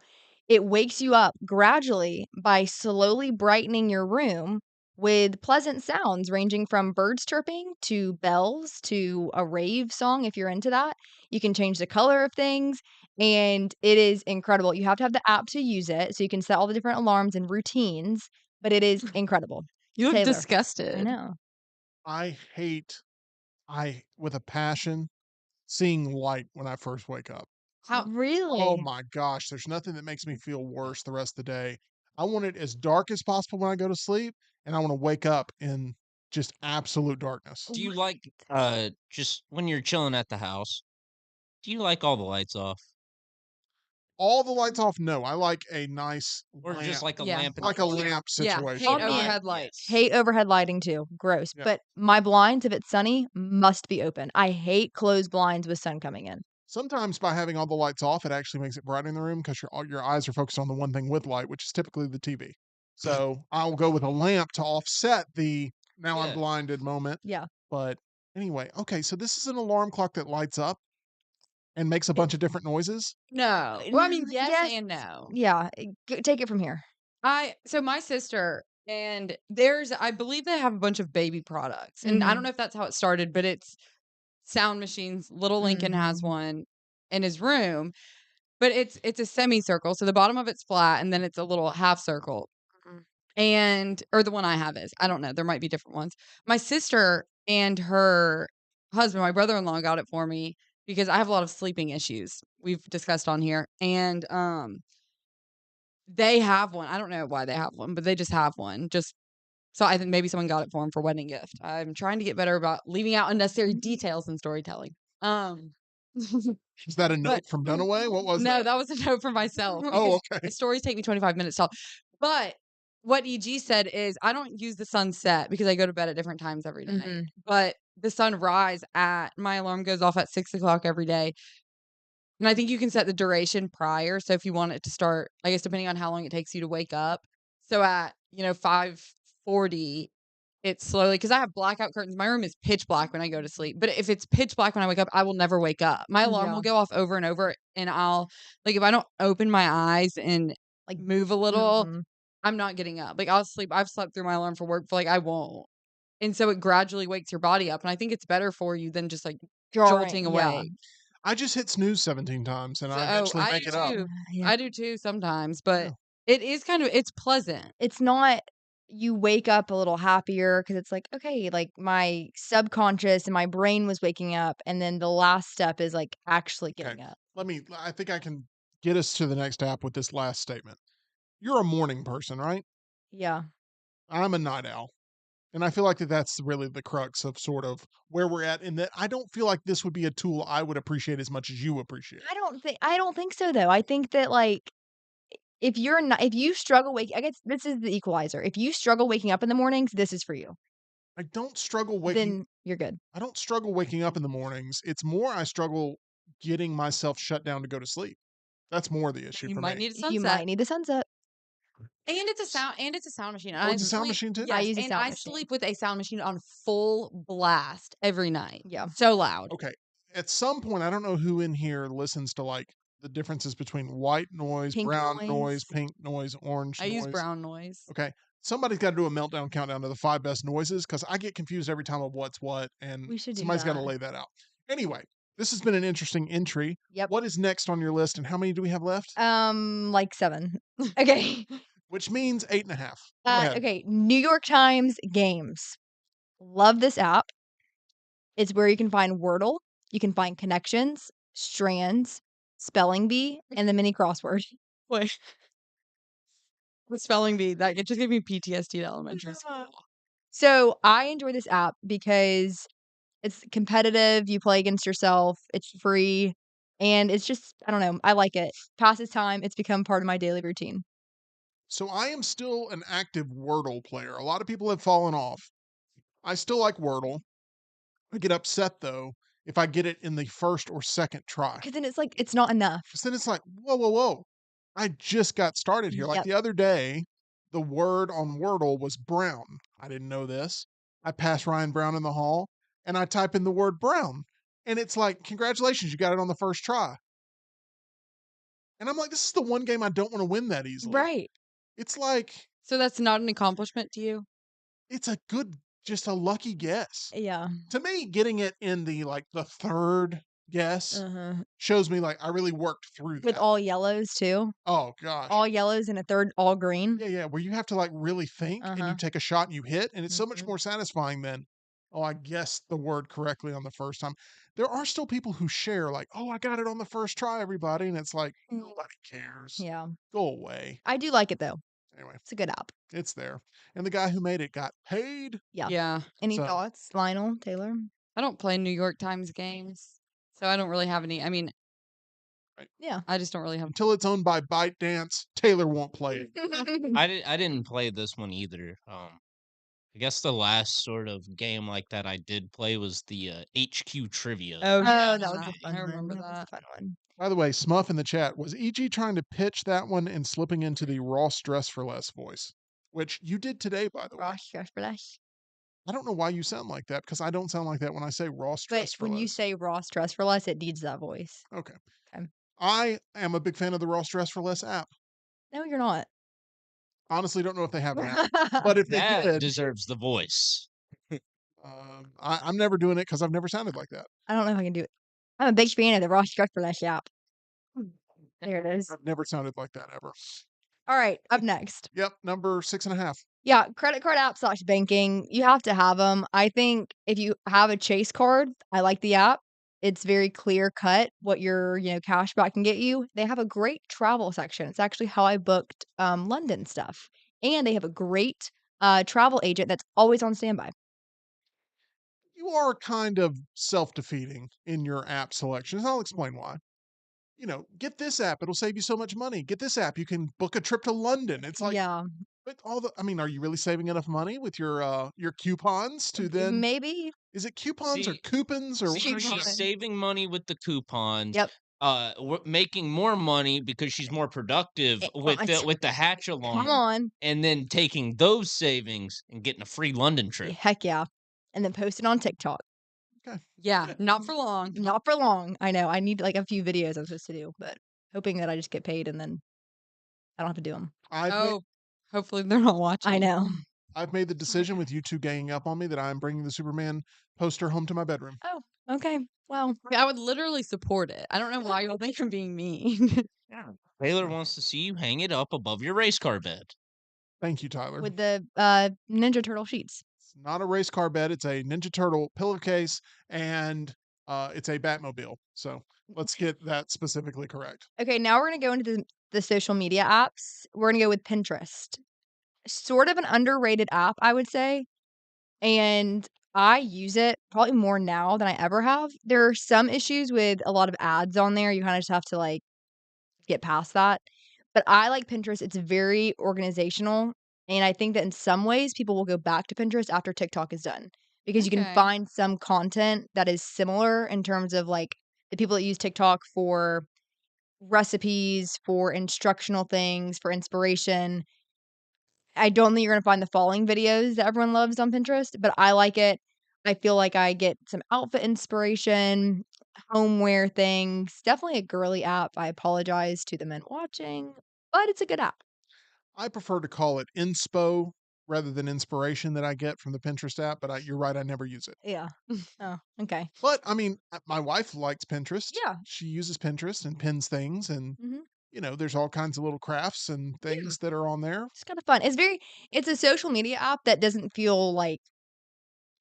it wakes you up gradually by slowly brightening your room with pleasant sounds ranging from birds chirping to bells to a rave song if you're into that. You can change the color of things and it is incredible. You have to have the app to use it so you can set all the different alarms and routines, but it is incredible. You look Taylor. disgusted. I know. I with a passion, seeing light when I first wake up. How? Really? Oh my gosh, there's nothing that makes me feel worse the rest of the day. I want it as dark as possible when I go to sleep, and I want to wake up in just absolute darkness. Do you like just when you're chilling at the house? Do you like all the lights off, All the lights off? No, I like a nice or lamp, just like a Yeah. lamp? like a lamp Yeah, situation. hate On the- overhead lights. Yes. Hate overhead lighting too. Gross. Yeah. But my blinds, if it's sunny, must be open. I hate closed blinds with sun coming in. Sometimes by having all the lights off, it actually makes it bright in the room because your eyes are focused on the one thing with light, which is typically the TV. So I'll go with a lamp to offset the now I'm Yeah. blinded moment. Yeah. But anyway, okay, so this is an alarm clock that lights up and makes a bunch of different noises. No. Well, I mean, yes, Yes. and no. Yeah. Take it from here. So my sister and I believe they have a bunch of baby products. And I Mhm. don't know if that's how it started, but it's sound machines. Little Lincoln has Mhm. one in his room, but it's a semicircle. So the bottom of it's flat and then it's a little half circle. Or the one I have is. I don't know. There might be different ones. My sister and her husband, my brother-in-law, got it for me because I have a lot of sleeping issues. We've discussed on here. And they have one. I don't know why they have one, but they just have one. So I think maybe someone got it for him for wedding gift. I'm trying to get better about leaving out unnecessary details in storytelling. Is that a note But- from Dunaway? What was No, that? that was a note for myself. Oh, because okay. the stories take me 25 minutes to tell. But what EG said is I don't use the sunset because I go to bed at different times every day. Mhm. But the sunrise my alarm goes off at 6:00 every day. And I think you can set the duration prior. So if you want it to start, I guess depending on how long it takes you to wake up. So at 5:40, it's slowly because I have blackout curtains. My room is pitch black when I go to sleep. But if it's pitch black when I wake up, I will never wake up. My alarm Yeah. will go off over and over, and I'll if I don't open my eyes in like move a little, Mhm. I'm not getting up. Like I've slept through my alarm for work, but like I won't. And so it gradually wakes your body up. And I think it's better for you than just like jolting Yeah. away. I just hit snooze 17 times and I eventually I make do it up. too. Yeah. I do too sometimes, Yeah. but it is it's pleasant. It's not you wake up a little happier because it's like, okay, like my subconscious and my brain was waking up, and then the last step is like actually getting up. I think I can get us to the next app with this last statement. You're a morning person, right? Yeah. I'm a night owl. And I feel like that's really the crux of sort of where we're at, in that I don't feel like this would be a tool I would appreciate as much as you appreciate. I don't think so though. I think that like if you're not if you struggle waking I guess this is the equalizer. If you struggle waking up in the mornings, this is for you. I don't struggle waking Then you're good. I don't struggle waking up in the mornings. It's more I struggle getting myself shut down to go to sleep. That's more the issue You for might me. need a You sunset. might need a sunset. And it's a sound machine. Oh, it's a sound machine too? Yes, I use a and sound I machine. sleep with a sound machine on full blast every night. Yeah. So loud. Okay. At some point, I don't know who in here listens to like the differences between white noise, Pink brown noise. noise, pink noise, orange I use noise. brown noise. Okay. Somebody's got to do a meltdown countdown to the 5 best noises because I get confused every time of what's what, and We should do somebody's got to that. lay that out. Anyway, this has been an interesting entry. Yep. What is next on your list, and how many do we have left? Like 7. Okay. Which means 8.5. Go ahead. Okay, New York Times Games. Love this app. It's where you can find Wordle, you can find connections, strands, spelling bee, and the mini crossword. Wait. The spelling bee, that it just gave me PTSD to elementary school. So I enjoy this app because it's competitive. You play against yourself. It's free, and it's just I don't know. I like it. Passes time. It's become part of my daily routine. So I am still an active Wordle player. A lot of people have fallen off. I still like Wordle. I get upset though if I get it in the first or second try. Because then it's like it's not enough. Because then it's like, whoa, whoa, whoa. I just got started here. Like Yep. the other day, the word on Wordle was brown. I didn't know this. I pass Ryan Brown in the hall and I type in the word brown. And it's like, congratulations, you got it on the first try. And I'm like, this is the one game I don't want to win that easily. Right. It's like, So that's not an accomplishment to you? it's a good, just a lucky guess. Yeah. To me, getting it in the third guess Uh-huh. shows me like I really worked through With that. all yellows too. Oh gosh. All yellows and a third all green. Yeah, yeah, where you have to like really think and you Uh-huh. take a shot and you hit, and it's so much Mhm. more satisfying than, oh, I guessed the word correctly on the first time. There are still people who share like, oh, I got it on the first try, everybody, and it's like nobody cares. Yeah. Go away. I do like it though. Anyway, It's a good app. it's there, and the guy who made it got paid. Yeah. Yeah. Any So- thoughts, Lionel, Taylor? I don't play New York Times games. So I don't really have any. I mean, Yeah. I just don't really have. Until it's owned by ByteDance, Taylor won't play it. I didn't play this one either. I guess the last sort of game like that I did play was the HQ Trivia. Oh, Oh, that was a right. fun I remember one. That was a that. fun one. By the way, Smuff in the chat, was EG trying to pitch that one and slipping into the Ross Dress for Less voice? Which you did today, by the way. Ross Dress for Less. I don't know why you sound like that, because I don't sound like that when I say Ross But Dress for when you Less. say Ross Dress for Less, it needs that voice. Okay. Okay. I am a big fan of the Ross Dress for Less app. No, you're not. Honestly, don't know if they have an app, but if they That did, deserves the voice. I'm never doing it because I've never sounded like that. I don't know if I can do it. I'm a big fan of the Ross Dress for Less app. There it is. I've never sounded like that ever. All right, up next. Yep, number 6.5. Yeah, credit card app / banking. You have to have them. I think if you have a Chase card, I like the app. It's very clear cut what your cash back can get you. They have a great travel section. It's actually how I booked London stuff, and they have a great travel agent that's always on standby. You are kind of self-defeating in your app selections. I'll explain why. Get this app. It'll save you so much money. Get this app. You can book a trip to London. It's like, Yeah, but are you really saving enough money with your coupons to then, maybe. is it coupons or See- coupons or See, what? she's saving money with the coupons. Yep. Making more money because she's more productive with the hatch Come along, on. and then taking those savings and getting a free London trip. Heck yeah. And then post it on TikTok. Yeah, not for long. Not for long. I know. I need like a few videos I'm supposed to do, but hoping that I just get paid and then I don't have to do them. Oh, hopefully they're not watching. I know. I've made the decision with you two ganging up on me that I'm bringing the Superman poster home to my bedroom. Oh, okay. Well, I would literally support it. I don't know why y'all think I'm being mean. Yeah. Taylor wants to see you hang it up above your race car bed. Thank you, Tyler. with the Ninja Turtle sheets. It's not a race car bed. It's a Ninja Turtle pillowcase, and it's a Batmobile. So let's get that specifically correct. Okay, now we're gonna go into the social media apps. We're gonna go with Pinterest. Sort of an underrated app, I would say, and I use it probably more now than I ever have. There are some issues with a lot of ads on there. You kind of just have to like get past that. But I like Pinterest. It's very organizational. And I think that in some ways people will go back to Pinterest after TikTok is done because you can Okay. find some content that is similar in terms of like the people that use TikTok for recipes, for instructional things, for inspiration. I don't think you're going to find the following videos that everyone loves on Pinterest, but I like it. I feel like I get some outfit inspiration, homeware things. Definitely a girly app. I apologize to the men watching, but it's a good app. I prefer to call it inspo rather than inspiration that I get from the Pinterest app, but you're right, I never use it. Yeah. Oh, okay. But I mean, my wife likes Pinterest. Yeah. She uses Pinterest and pins things, and Mhm. there's all kinds of little crafts and things that are on there. It's kind of fun. It's a social media app that doesn't feel like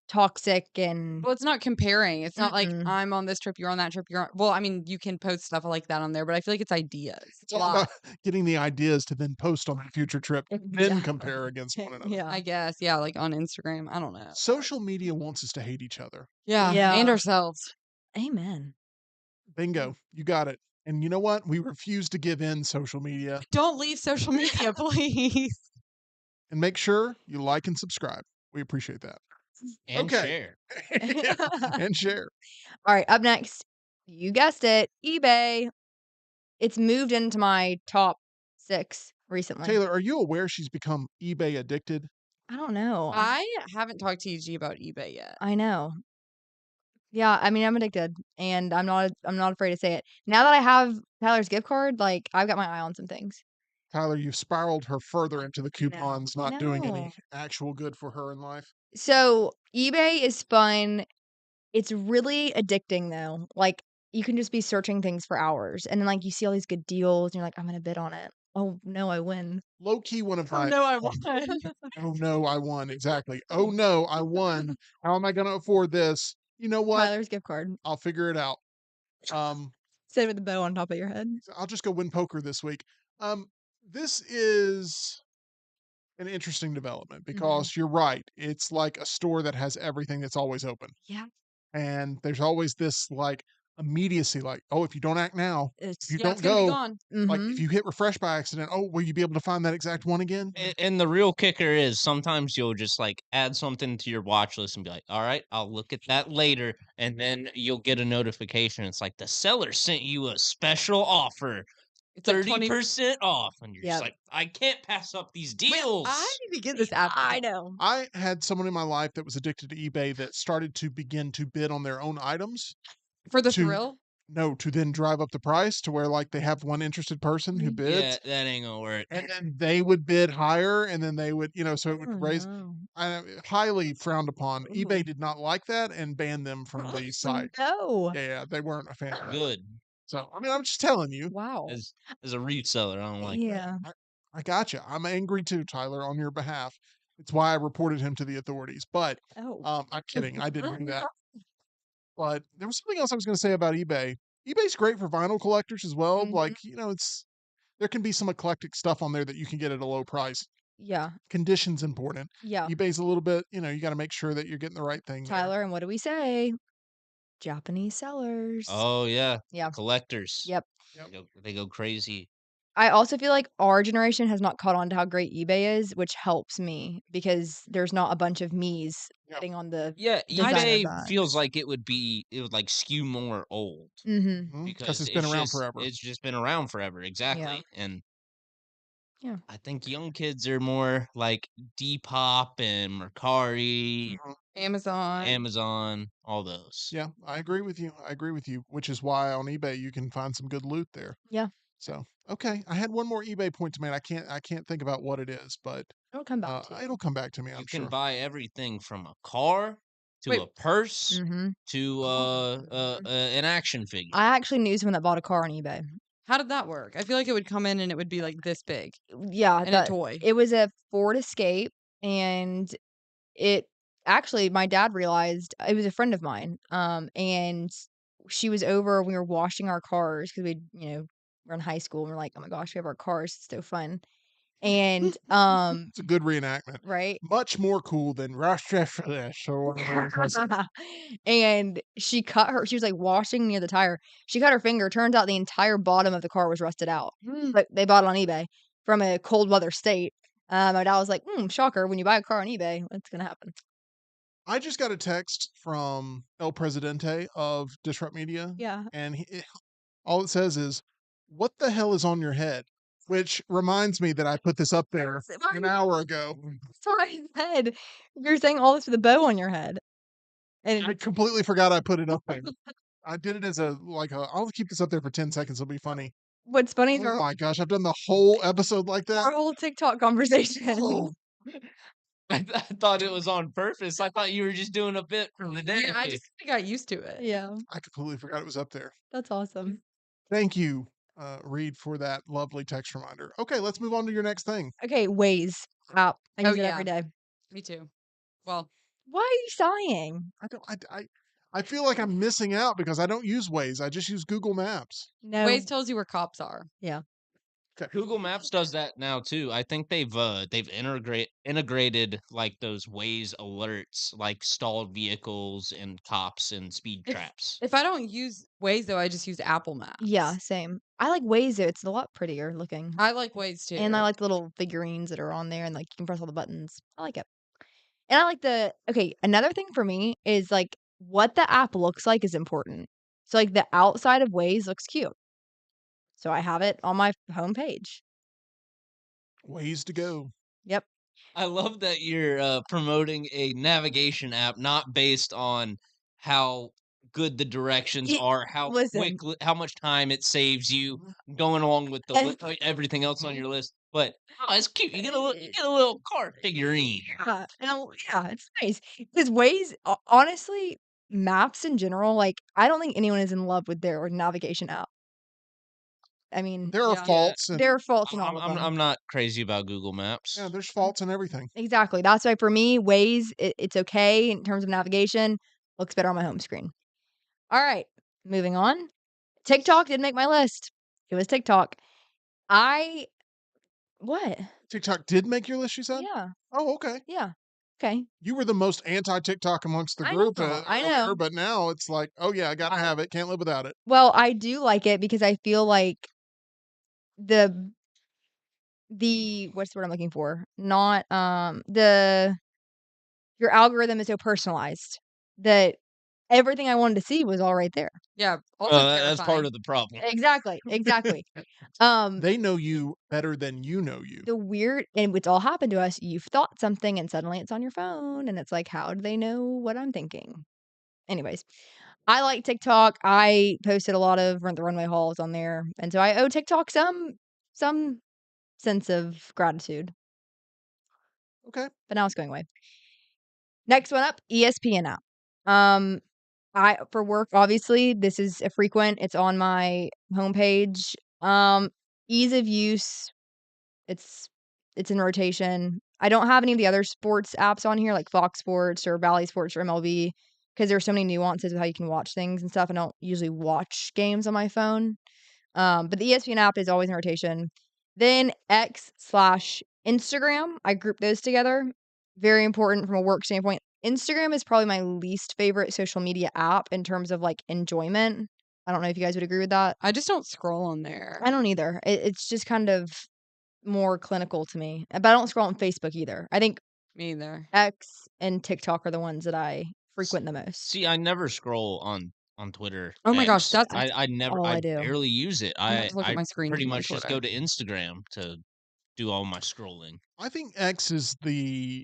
toxic and Well, it's not comparing. It's not like Mm-mm. I'm on this trip, you're on that trip, you're on. Well, I mean, you can post stuff like that on there, but I feel like it's ideas. It's all about getting the ideas to then post on a future trip, then Exactly. compare against one another. Yeah. I guess, yeah, like on Instagram. I don't know. Social media wants us to hate each other. Yeah, Yeah. and ourselves. Amen. Bingo, you got it. And you know what? We refuse to give in social media. Don't leave social media, please. And make sure you like and subscribe. We appreciate that. And Okay. share. Yeah, and share. All right, up next, you guessed it, eBay. It's moved into my top 6 recently. Taylor, are you aware she's become eBay addicted? I don't know. I haven't talked to EG about eBay yet. I know. Yeah, I mean, I'm addicted, and I'm not afraid to say it. Now that I have Tyler's gift card, like, I've got my eye on some things. Tyler, you've spiraled her further into the coupons, I not doing any know. actual good for her in life. So, eBay is fun. It's really addicting, though. Like, you can just be searching things for hours, and then, like, you see all these good deals, and you're like, "I'm gonna bid on it." Oh, no, I win. Low key, one of Oh my. no, I won. Oh no, I won. Exactly. Oh no, I won. How am I going to afford this? You know what? Tyler's gift card. I'll figure it out. Sit with the bow on top of your head. I'll just go win poker this week. This is an interesting development because you're right. It's like a store that has everything that's always open. Yeah. And there's always this like immediacy, like, oh, if you don't act now, It's if you Yeah, don't it's gonna be go, gone. like Mhm. if you hit refresh by accident, oh, will you be able to find that exact one again? And the real kicker is sometimes you'll just like add something to your watch list and be like, all right, I'll look at that later. And then you'll get a notification. It's like the seller sent you a special offer, It's like 20. 30% off. And you're Yep. just like, I can't pass up these Wait, deals. I need to get this app. I know. I had someone in my life that was addicted to eBay that started to begin to bid on their own items. For the to- thrill? No, to then drive up the price to where like they have one interested person who bids. Yeah, that ain't gonna work. And then they would bid higher, and then they would, so it would Oh, raise. no. Highly frowned upon. Ooh. eBay did not like that and banned them from the site. No. Yeah, they weren't a fan of that. Good. So, I mean, I'm just telling you. Wow. As a reseller, I don't like that. Yeah. I got you. I'm angry too, Tyler, on your behalf. It's why I reported him to the authorities. But Oh. I'm kidding. I didn't do that. But there was something else I was going to say about eBay. eBay's great for vinyl collectors as well. Mhm. Like, there can be some eclectic stuff on there that you can get at a low price. Yeah. Condition's important. Yeah. eBay's a little bit, you got to make sure that you're getting the right thing. there. Tyler, and what do we say? Japanese sellers. Oh yeah. Yeah. Collectors. Yep. They go crazy. I also feel like our generation has not caught on to how great eBay is, which helps me because there's not a bunch of me's Yeah. sitting on the Yeah, designer eBay bags. feels like it would like skew more old Mhm. Because it's been around forever. It's just been around forever, exactly. And Yeah. I think young kids are more like Depop and Mercari, Mhm. Amazon. Amazon, all those. Yeah, I agree with you. Which is why on eBay you can find some good loot there. Yeah. So, okay, I had one more eBay point to make. I can't think about what it is, but It'll come back to you. it'll come back to me, I'm You can sure. buy everything from a car to Wait. a purse Mm-hmm. to an action figure. I actually knew someone that bought a car on eBay. How did that work? I feel like it would come in and it would be like this big Yeah, and a toy. it was a Ford Escape, and it actually my dad realized it was a friend of mine. And she was over. We were washing our cars because we're in high school and we're like, oh my gosh, we have our cars. It's so fun. And It's a good reenactment. right. Much more cool than Rush for this or whatever it was. And she was like washing near the tire. She cut her finger. Turns out the entire bottom of the car was rusted out. But they bought it on eBay from a cold weather state. My dad was like, shocker, when you buy a car on eBay, what's gonna happen? I just got a text from El Presidente of Disrupt Media, Yeah. and all it says is, "What the hell is on your head?" Which reminds me that I put this up there an hour ago. That's what I said. You're saying all this with a bow on your head. And I completely forgot I put it up there. I did it as I'll keep this up there for 10 seconds. It'll be funny. what's funny is Oh my gosh, I've done the whole episode like our that. whole TikTok conversation. Oh, I thought it was on purpose. I thought you were just doing a bit from the day. Yeah, I just got used to it. Yeah, I completely forgot it was up there. that's awesome. Thank you, Reed, for that lovely text reminder. Okay, let's move on to your next thing. Okay, Waze app. I use it yeah. every day. Me too. Well, Why are you sighing? I feel like I'm missing out because I don't use Waze. I just use Google Maps. No. Waze tells you where cops are. Yeah. Google Maps does that now too. I think they've integrated like those Waze alerts, like stalled vehicles and cops and speed traps. If I don't use Waze though, I just use Apple Maps. Yeah, same. I like Waze though. It's a lot prettier looking. I like Waze too. And I like the little figurines that are on there and like you can press all the buttons. I like it. And I like another thing for me is like what the app looks like is important. So like the outside of Waze looks cute. So I have it on my homepage. Ways to go. Yep. I love that you're promoting a navigation app not based on how good the directions are, how Listen. how much time it saves you going along with everything else on your list. But it's cute. You get a little car figurine. Yeah, it's nice because Waze, honestly, maps in general, like I don't think anyone is in love with their navigation app. I mean, There are Yeah. faults and there are faults in all of them. I'm not crazy about Google Maps. yeah, there's faults in everything. Exactly. That's why for me, Waze, it's okay in terms of navigation. Looks better on my home screen. All right, moving on. TikTok didn't make my list. It was TikTok. What? TikTok did make your list, you said? Yeah, Oh, okay. yeah. Okay. You were the most anti-TikTok amongst the I group know, I earlier, know. but now it's like, oh yeah, I gotta have it. Can't live without it. Well, I do like it because I feel like the what's the word I'm looking for? Not your algorithm is so personalized that everything I wanted to see was all right there. Yeah. Also That's part terrifying. of the problem. Exactly. They know you better than you know you. The weird, and it's all happened to us. You've thought something and suddenly it's on your phone and it's like, how do they know what I'm thinking? Anyways, I like TikTok. I posted a lot of Rent the Runway hauls on there. And so I owe TikTok some sense of gratitude. Okay. But now it's going away. Next one up, ESPN app. For work, obviously, this is a frequent. It's on my homepage. Ease of use. It's in rotation. I don't have any of the other sports apps on here, like Fox Sports or Bally Sports or MLB, because there's so many nuances of how you can watch things and stuff. I don't usually watch games on my phone. But the ESPN app is always in rotation. Then X/Instagram. I group those together. Very important from a work standpoint. Instagram is probably my least favorite social media app in terms of like enjoyment. I don't know if you guys would agree with that. I just don't scroll on there. I don't either. It's just kind of more clinical to me. But I don't scroll on Facebook either. I think Me either. X and TikTok are the ones that I frequent the most. See, I never scroll on Twitter. Oh my gosh, X. that's I never all I I do. barely use it. I'm gonna I have to look at I my screen pretty for my much just Twitter. go to Instagram to do all my scrolling. I think X is the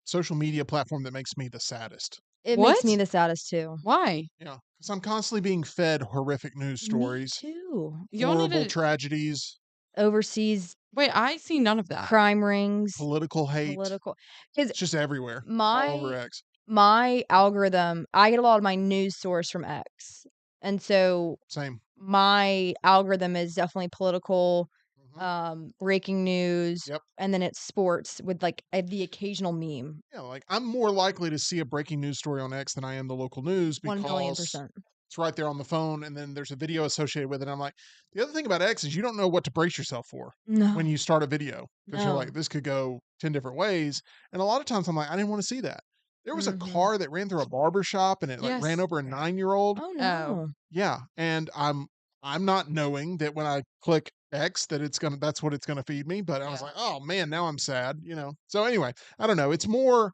social media platform that makes me the saddest. It makes What? me the saddest too. Why? Yeah, Because I'm constantly being fed horrific news Me stories, too. Y'all need horrible to tragedies, Overseas wait. I see none of that. crime rings, political hate. political. Because It's just everywhere, all my over X. my algorithm, I get a lot of my news source from X, and so Same. my algorithm is definitely political, Mhm. breaking news, Yep. and then it's sports with like the occasional meme. Yeah, like I'm more likely to see a breaking news story on X than I am the local news 1 million because percent. it's right there on the phone, and then there's a video associated with it. I'm like, the other thing about X is you don't know what to brace yourself for when No, you start a video because you're no. like, this could go 10 different ways. And a lot of times I'm like, I didn't want to see that. There was a Mhm. car that ran through a barber shop and it like ran Yes. over a 9-year-old. Oh Oh. no. Yeah, and I'm not knowing that when I click X that that's what it's gonna feed me. But I was Yeah. like, oh man, now I'm sad. So anyway, I don't know. It's more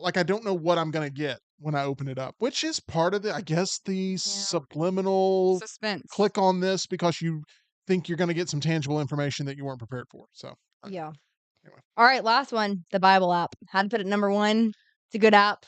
like I don't know what I'm gonna get when I open it up, which is part of I guess the subliminal Suspense. click on this because you think you're gonna get some tangible information that you weren't prepared for. So Yeah. anyway. All right, last one, the Bible app. Had to put it number 1. It's a good app.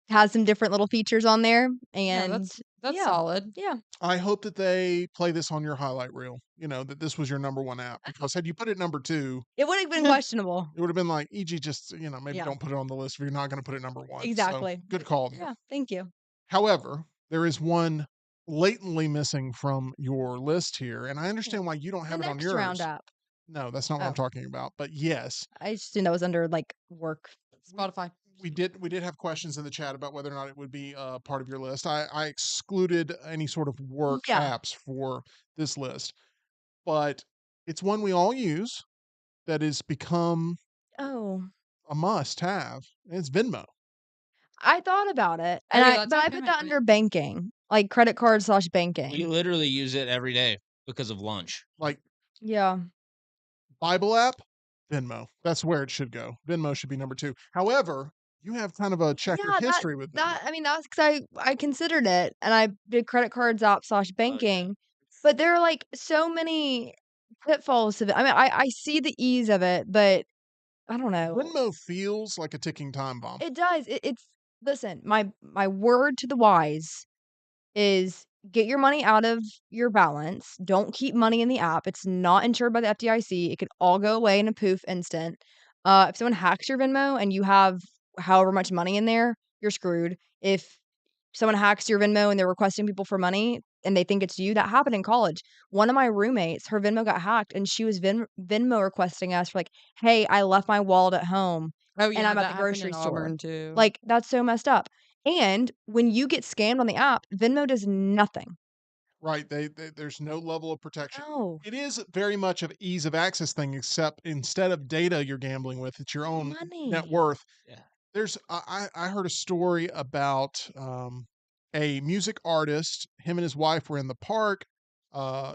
Has some different little features on there, Yeah, and that's yeah, solid. yeah. I hope that they play this on your highlight reel, that this was your number one app because had you put it number 2, It would have been questionable. it would have been like, EG, just, maybe Yeah. don't put it on the list if you're not going to put it number 1. So Exactly. good call there. Yeah, thank you. However, there is one blatantly missing from your list here, and I understand why you don't The have it on next round yours. app. No, that's not what I'm Oh. talking about. But yes, I just assumed that was under like work. Spotify. we did have questions in the chat about whether or not it would be part of your list. I excluded any sort of work Yeah. apps for this list, but it's one we all use that has become Oh, a must-have, and it's Venmo. I thought about it, Oh, and yeah, that's but our I put payment that plan. under banking, like credit card / We banking. literally use it every day because of lunch. Like Yeah. Bible app, Venmo. That's where it should go. Venmo should be number 2. However, you have kind of a checkered Yeah, history with Venmo. I mean, that's because I considered it, and I did credit cards app / Oh, yeah. banking, but there are, like, so many pitfalls to it. I mean, I see the ease of it, but I don't know. Venmo feels like a ticking time bomb. It does. It's listen, my word to the wise is get your money out of your balance. Don't keep money in the app. It's not insured by the FDIC. It could all go away in a poof instant. If someone hacks your Venmo and you have however much money in there, you're screwed. If someone hacks your Venmo and they're requesting people for money and they think it's you, that happened in college. One of my roommates, her Venmo got hacked and she was Venmo requesting us for like, "Hey, I left my wallet at home Oh and yeah, I'm at that the happened grocery in store." Auburn too. Like, that's so messed up. And when you get scammed on the app, Venmo does nothing. Right. There's no level of protection. No. It is very much of ease of access thing, except instead of data you're gambling with, it's your own net Money. worth. Yeah. There's I heard a story about a music artist. Him and his wife were in the park.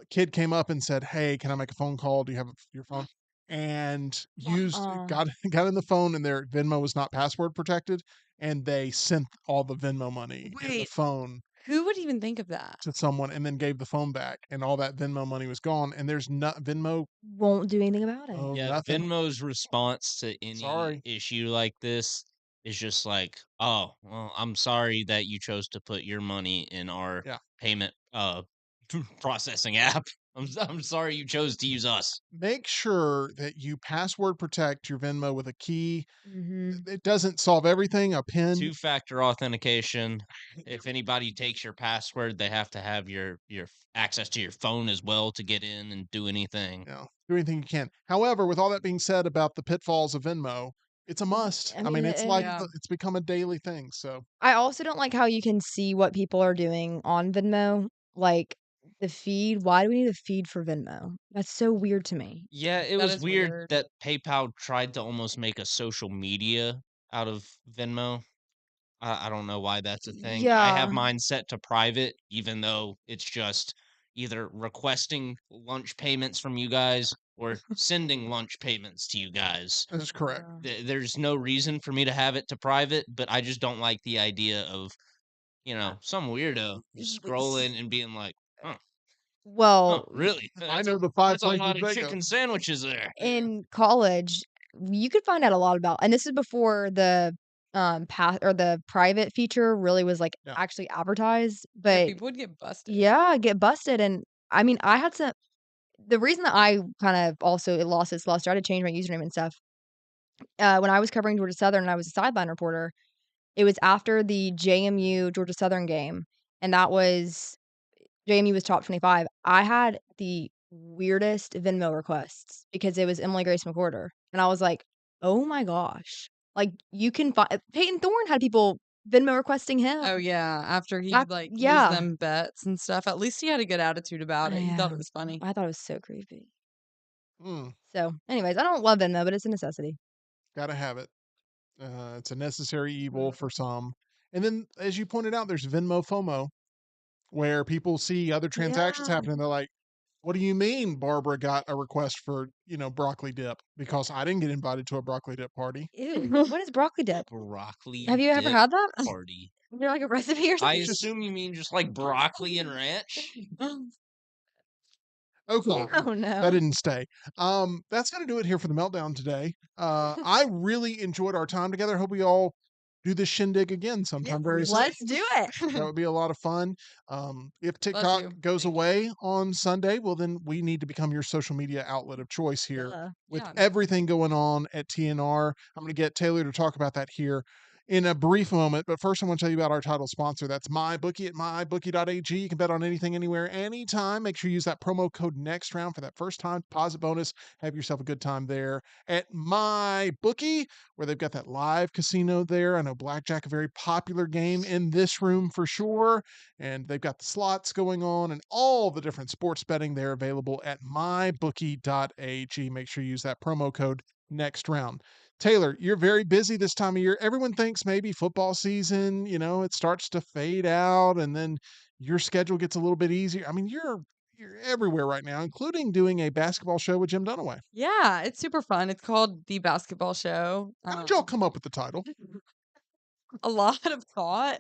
Kid came up and said, "Hey, can I make a phone call? Do you have your phone?" And used Uh-uh. got in the phone, and their Venmo was not password protected, and they sent all the Venmo money in the Wait. phone Who would even think of that? to someone, and then gave the phone back, and all that Venmo money was gone. And there's not Venmo. Won't do anything about it. Oh, Yeah, nothing. Venmo's response to any Sorry. issue like this is just like, "Oh, well, I'm sorry that you chose to put your money in our Yeah. payment processing app. I'm sorry you chose to use us." Make sure that you password protect your Venmo with a key. Mhm. It doesn't solve everything. A pin. Two-factor authentication. If anybody takes your password, they have to have your access to your phone as well to get in and do anything. Do anything you can. However, with all that being said about the pitfalls of Venmo, it's a must. I I mean, mean, it's like Yeah. it's become a daily thing. So I also don't like how you can see what people are doing on Venmo, like the feed. Why do we need a feed for Venmo? That's so weird to me. Yeah, it That was is weird weird. that PayPal tried to almost make a social media out of Venmo. I don't know why that's a thing. I have Yeah. mine set to private, even though it's just either requesting lunch payments from you guys or sending lunch payments to you guys. that is correct. Yeah. There's no reason for me to have it to private, but I just don't like the idea of, some weirdo just scrolling and being like, huh, Well, really? I That's know a, the 5 that's a places lot of they go. chicken sandwiches there. in college, you could find out a lot about, and this is before the or the private feature really was like Yeah. actually advertised, Yeah, but people would get busted. yeah, get busted. And I mean, I had some. The reason that I kind of also it lost its luster, I had to change my username and stuff. When I was covering Georgia Southern and I was a sideline reporter, it was after the JMU Georgia Southern game, and that was JMU was top 25. I had the weirdest Venmo requests because it was Emily Grace McWhorter, and I was like, "Oh my gosh!" Like you can find Peyton Thorne had people Venmo requesting him. Oh yeah, after he Af- like lose yeah, them bets and stuff. At least he had a good attitude about it. He thought yeah. it was funny. I thought it was so creepy. Mm, So, anyways, I don't love Venmo, but it's a necessity. gotta have it. It's a necessary evil Mm. for some. And then, as you pointed out, there's Venmo FOMO, where people see other transactions Yeah. happening. They're like, "What do you mean Barbara got a request for broccoli dip? Because I didn't get invited to a broccoli dip party." Ew. What is broccoli dip? Broccoli Have you ever dip had that? party. Is there like a recipe or I something? It's just assume you mean just like broccoli and ranch. okay. Oh That no. didn't stay. That's gonna do it here for the meltdown today. I really enjoyed our time together. Hope we all do this shindig again sometime very soon. Let's do it. That would be a lot of fun. If Bless you. TikTok goes Thank you. away on Sunday, well, then we need to become your social media outlet of choice here Duh. with Yeah. everything going on at TNR. I'm going to get Taylor to talk about that here in a brief moment. But first, I want to tell you about our title sponsor. That's MyBookie at mybookie.ag. You can bet on anything, anywhere, anytime. Make sure you use that promo code next round for that first time deposit bonus. Have yourself a good time there at MyBookie, where they've got that live casino there. I know blackjack, a very popular game in this room for sure. And they've got the slots going on and all the different sports betting there available at mybookie.ag. Make sure you use that promo code next round. Taylor, you're very busy this time of year. Everyone thinks maybe football season, it starts to fade out and then your schedule gets a little bit easier. I mean, you're everywhere right now, including doing a basketball show with Jim Dunaway. Yeah, it's super fun. It's called The Basketball Show. How did y'all come up with the title? A lot of thought,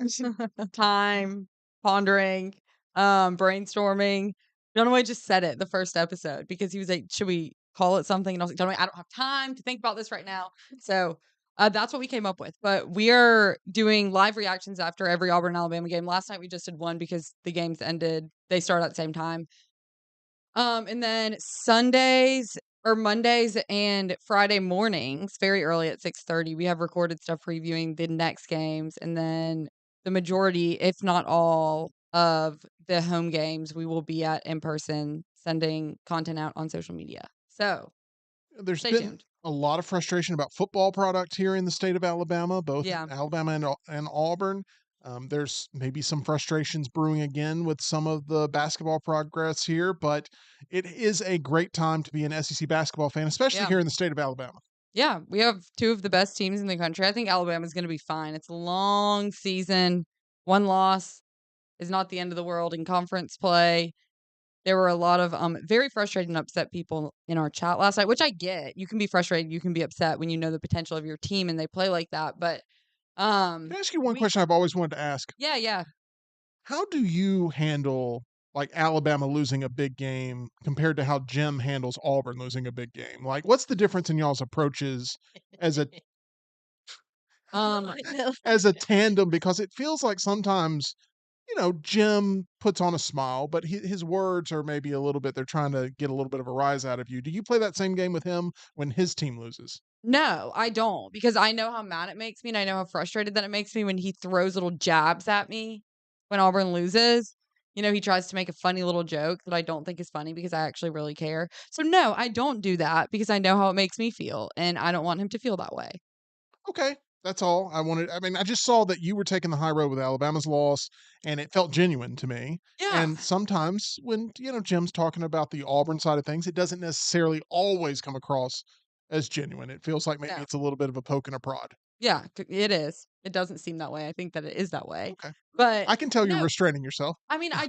time, pondering, brainstorming. Dunaway just said it the first episode because he was like, "Should we call it something?" And I was like, "Dunaway, I don't have time to think about this right now." So that's what we came up with. But we are doing live reactions after every Auburn Alabama game. Last night we just did one because the games ended. They start at the same time. And then Sundays or Mondays and Friday mornings, very early at 6:30, we have recorded stuff previewing the next games. And then the majority, if not all, of the home games, we will be at in person, sending content out on social media. So There's stay been tuned. a lot of frustration about football product here in the state of Alabama, both Yeah. Alabama and Auburn. There's maybe some frustrations brewing again with some of the basketball progress here, but it is a great time to be an SEC basketball fan, especially Yeah. here in the state of Alabama. Yeah. We have two of the best teams in the country. I think Alabama's going to be fine. It's a long season. One loss is not the end of the world in conference play. There were a lot of very frustrated and upset people in our chat last night, which I get. You can be frustrated, you can be upset when you know the potential of your team and they play like that. But Can I ask you one we question I've always wanted to ask? yeah. How do you handle like Alabama losing a big game compared to how Jim handles Auburn losing a big game? Like, what's the difference in y'all's approaches as a Um as a tandem? Because it feels like sometimes Jim puts on a smile, but his words are maybe a little bit, they're trying to get a little bit of a rise out of you. Do you play that same game with him when his team loses? no, I don't because I know how mad it makes me and I know how frustrated that it makes me when he throws little jabs at me when Auburn loses. He tries to make a funny little joke that I don't think is funny because I actually really care. So no, I don't do that because I know how it makes me feel and I don't want him to feel that way. Okay, that's all I wanted. I mean, I just saw that you were taking the high road with Alabama's loss, and it felt genuine to me. Yeah. And sometimes when, Jim's talking about the Auburn side of things, it doesn't necessarily always come across as genuine. It feels like maybe No. it's a little bit of a poke and a prod. Yeah, it is. It doesn't seem that way. I think that it is that way. Okay. But I can tell you're no, restraining yourself. I mean, I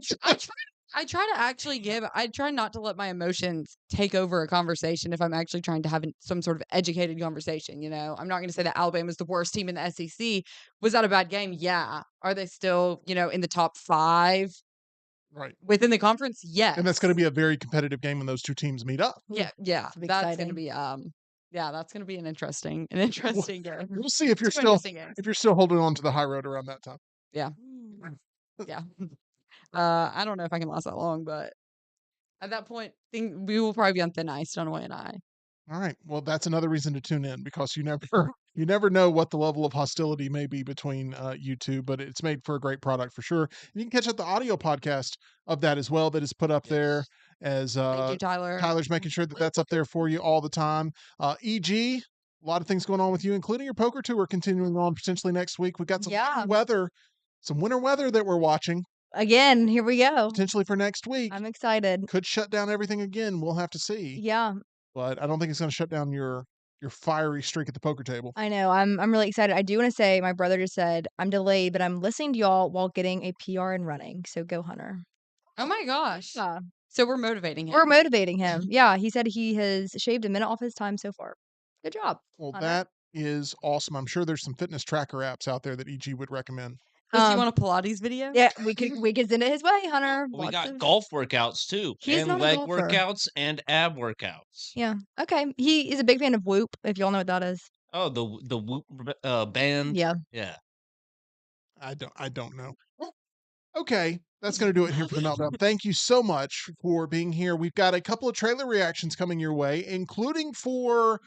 try to actually I try not to let my emotions take over a conversation if I'm actually trying to have some sort of educated conversation. I'm not going to say that Alabama is the worst team in the SEC. Was that a bad game? Yeah. Are they still, in the top 5 Right. within the conference? Yes. And that's going to be a very competitive game when those two teams meet up. Yeah. It'll be That's going to exciting. be Yeah, that's gonna be an interesting game. We'll see if you're Two still interesting games. holding on to the high road around that time. Yeah. Yeah. I don't know if I can last that long, but at that point, we will probably be on thin ice, Dunaway and I. All right. Well, that's another reason to tune in because you never know what the level of hostility may be between you two, but it's made for a great product for sure. And you can catch up the audio podcast of that as well that is put up there as Thank you, Tyler. Tyler's making sure that that's up there for you all the time. EG, a lot of things going on with you, including your poker tour continuing on potentially next week. We got some winter weather that we're watching Again, here we go. potentially for next week. I'm excited. Could shut down everything again. We'll have to see. Yeah, But I don't think it's going to shut down your fiery streak at the poker table. I know. I'm really excited. I do want to say my brother just said I'm delayed, but I'm listening to y'all while getting a PR and running. So go, Hunter. Oh my gosh. Yeah. So we're motivating him. We're motivating him. Yeah, he said he has shaved a minute off his time so far. Good job. Well, Hunter. that is awesome. I'm sure there's some fitness tracker apps out there that EG would recommend. Does he want a Pilates video? Yeah, we could send it his way, Hunter. We got golf workouts too, He's and not a leg golfer. workouts and ab workouts. Yeah. Okay. He is a big fan of Whoop, if y'all know what that is. Oh, the Whoop band. Yeah. Yeah. I don't know. Okay, that's going to do it here for the Meltdown. Thank you so much for being here. We've got a couple of trailer reactions coming your way, including for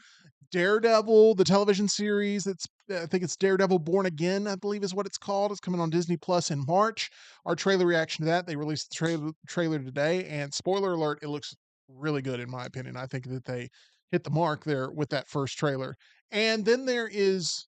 Daredevil, the television series. I think it's Daredevil Born Again, I believe is what it's called. It's coming on Disney Plus in March. Our trailer reaction to that, they released the trailer today, and spoiler alert, it looks really good in my opinion. I think that they hit the mark there with that first trailer. And then there is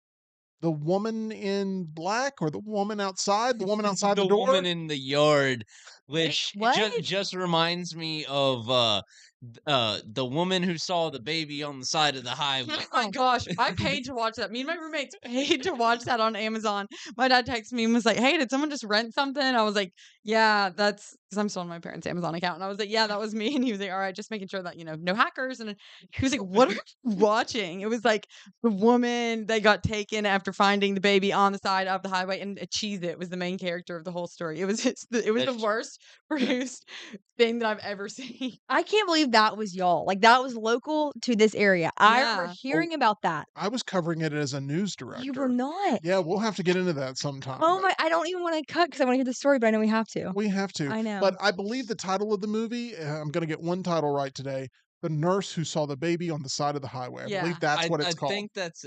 the woman in black or the woman outside the The door. woman in the yard, which What? just reminds me of the woman who saw the baby on the side of the highway. Oh my gosh, I paid to watch that. Me and my roommates paid to watch that on Amazon. My dad texted me and was like, "Hey, did someone just rent something?" I was like, "Yeah, that's because I'm still on my parents' Amazon account." And I was like, "Yeah, that was me." And he was like, "All right, just making sure that no hackers." And he was like, "What are you watching?" It was like the woman that got taken after finding the baby on the side of the highway, and Cheez-It was the main character of the whole story. It was the worst produced thing that I've ever seen. I can't believe that was y'all. Like that was local to this area. I remember Yeah. hearing about that. I was covering it as a news director. You were not. Yeah, we'll have to get into that sometime. Oh my! I don't even want to cut because I want to hear the story, but I know we have to. We have to. I know. But I believe the title of the movie, I'm going to get one title right today. The Nurse Who Saw the Baby on the Side of the Highway. I Yeah. believe that's what it's called. I think that's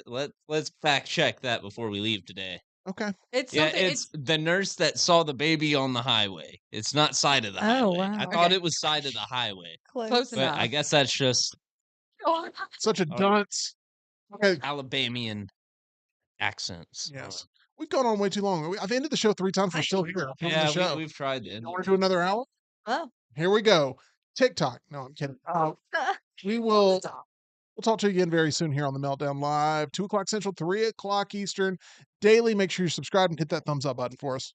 let's fact check that before we leave today. Okay. It's Yeah, something. it's the nurse that saw the baby on the highway. It's not side of the highway. wow. I thought Okay. it was side of the highway. Close But enough. I guess that's just Such a dunce. Okay. Alabamian accents. Yes. We've gone on way too long. I've ended the show 3 times. We're still here. I'm Yeah, the show. we've tried it. You want to do another hour? Oh. Here we go. TikTok. No, I'm kidding. We'll talk to you again very soon here on the Meltdown Live, 2 o'clock Central, 3 o'clock Eastern, daily. Make sure you subscribe and hit that thumbs up button for us.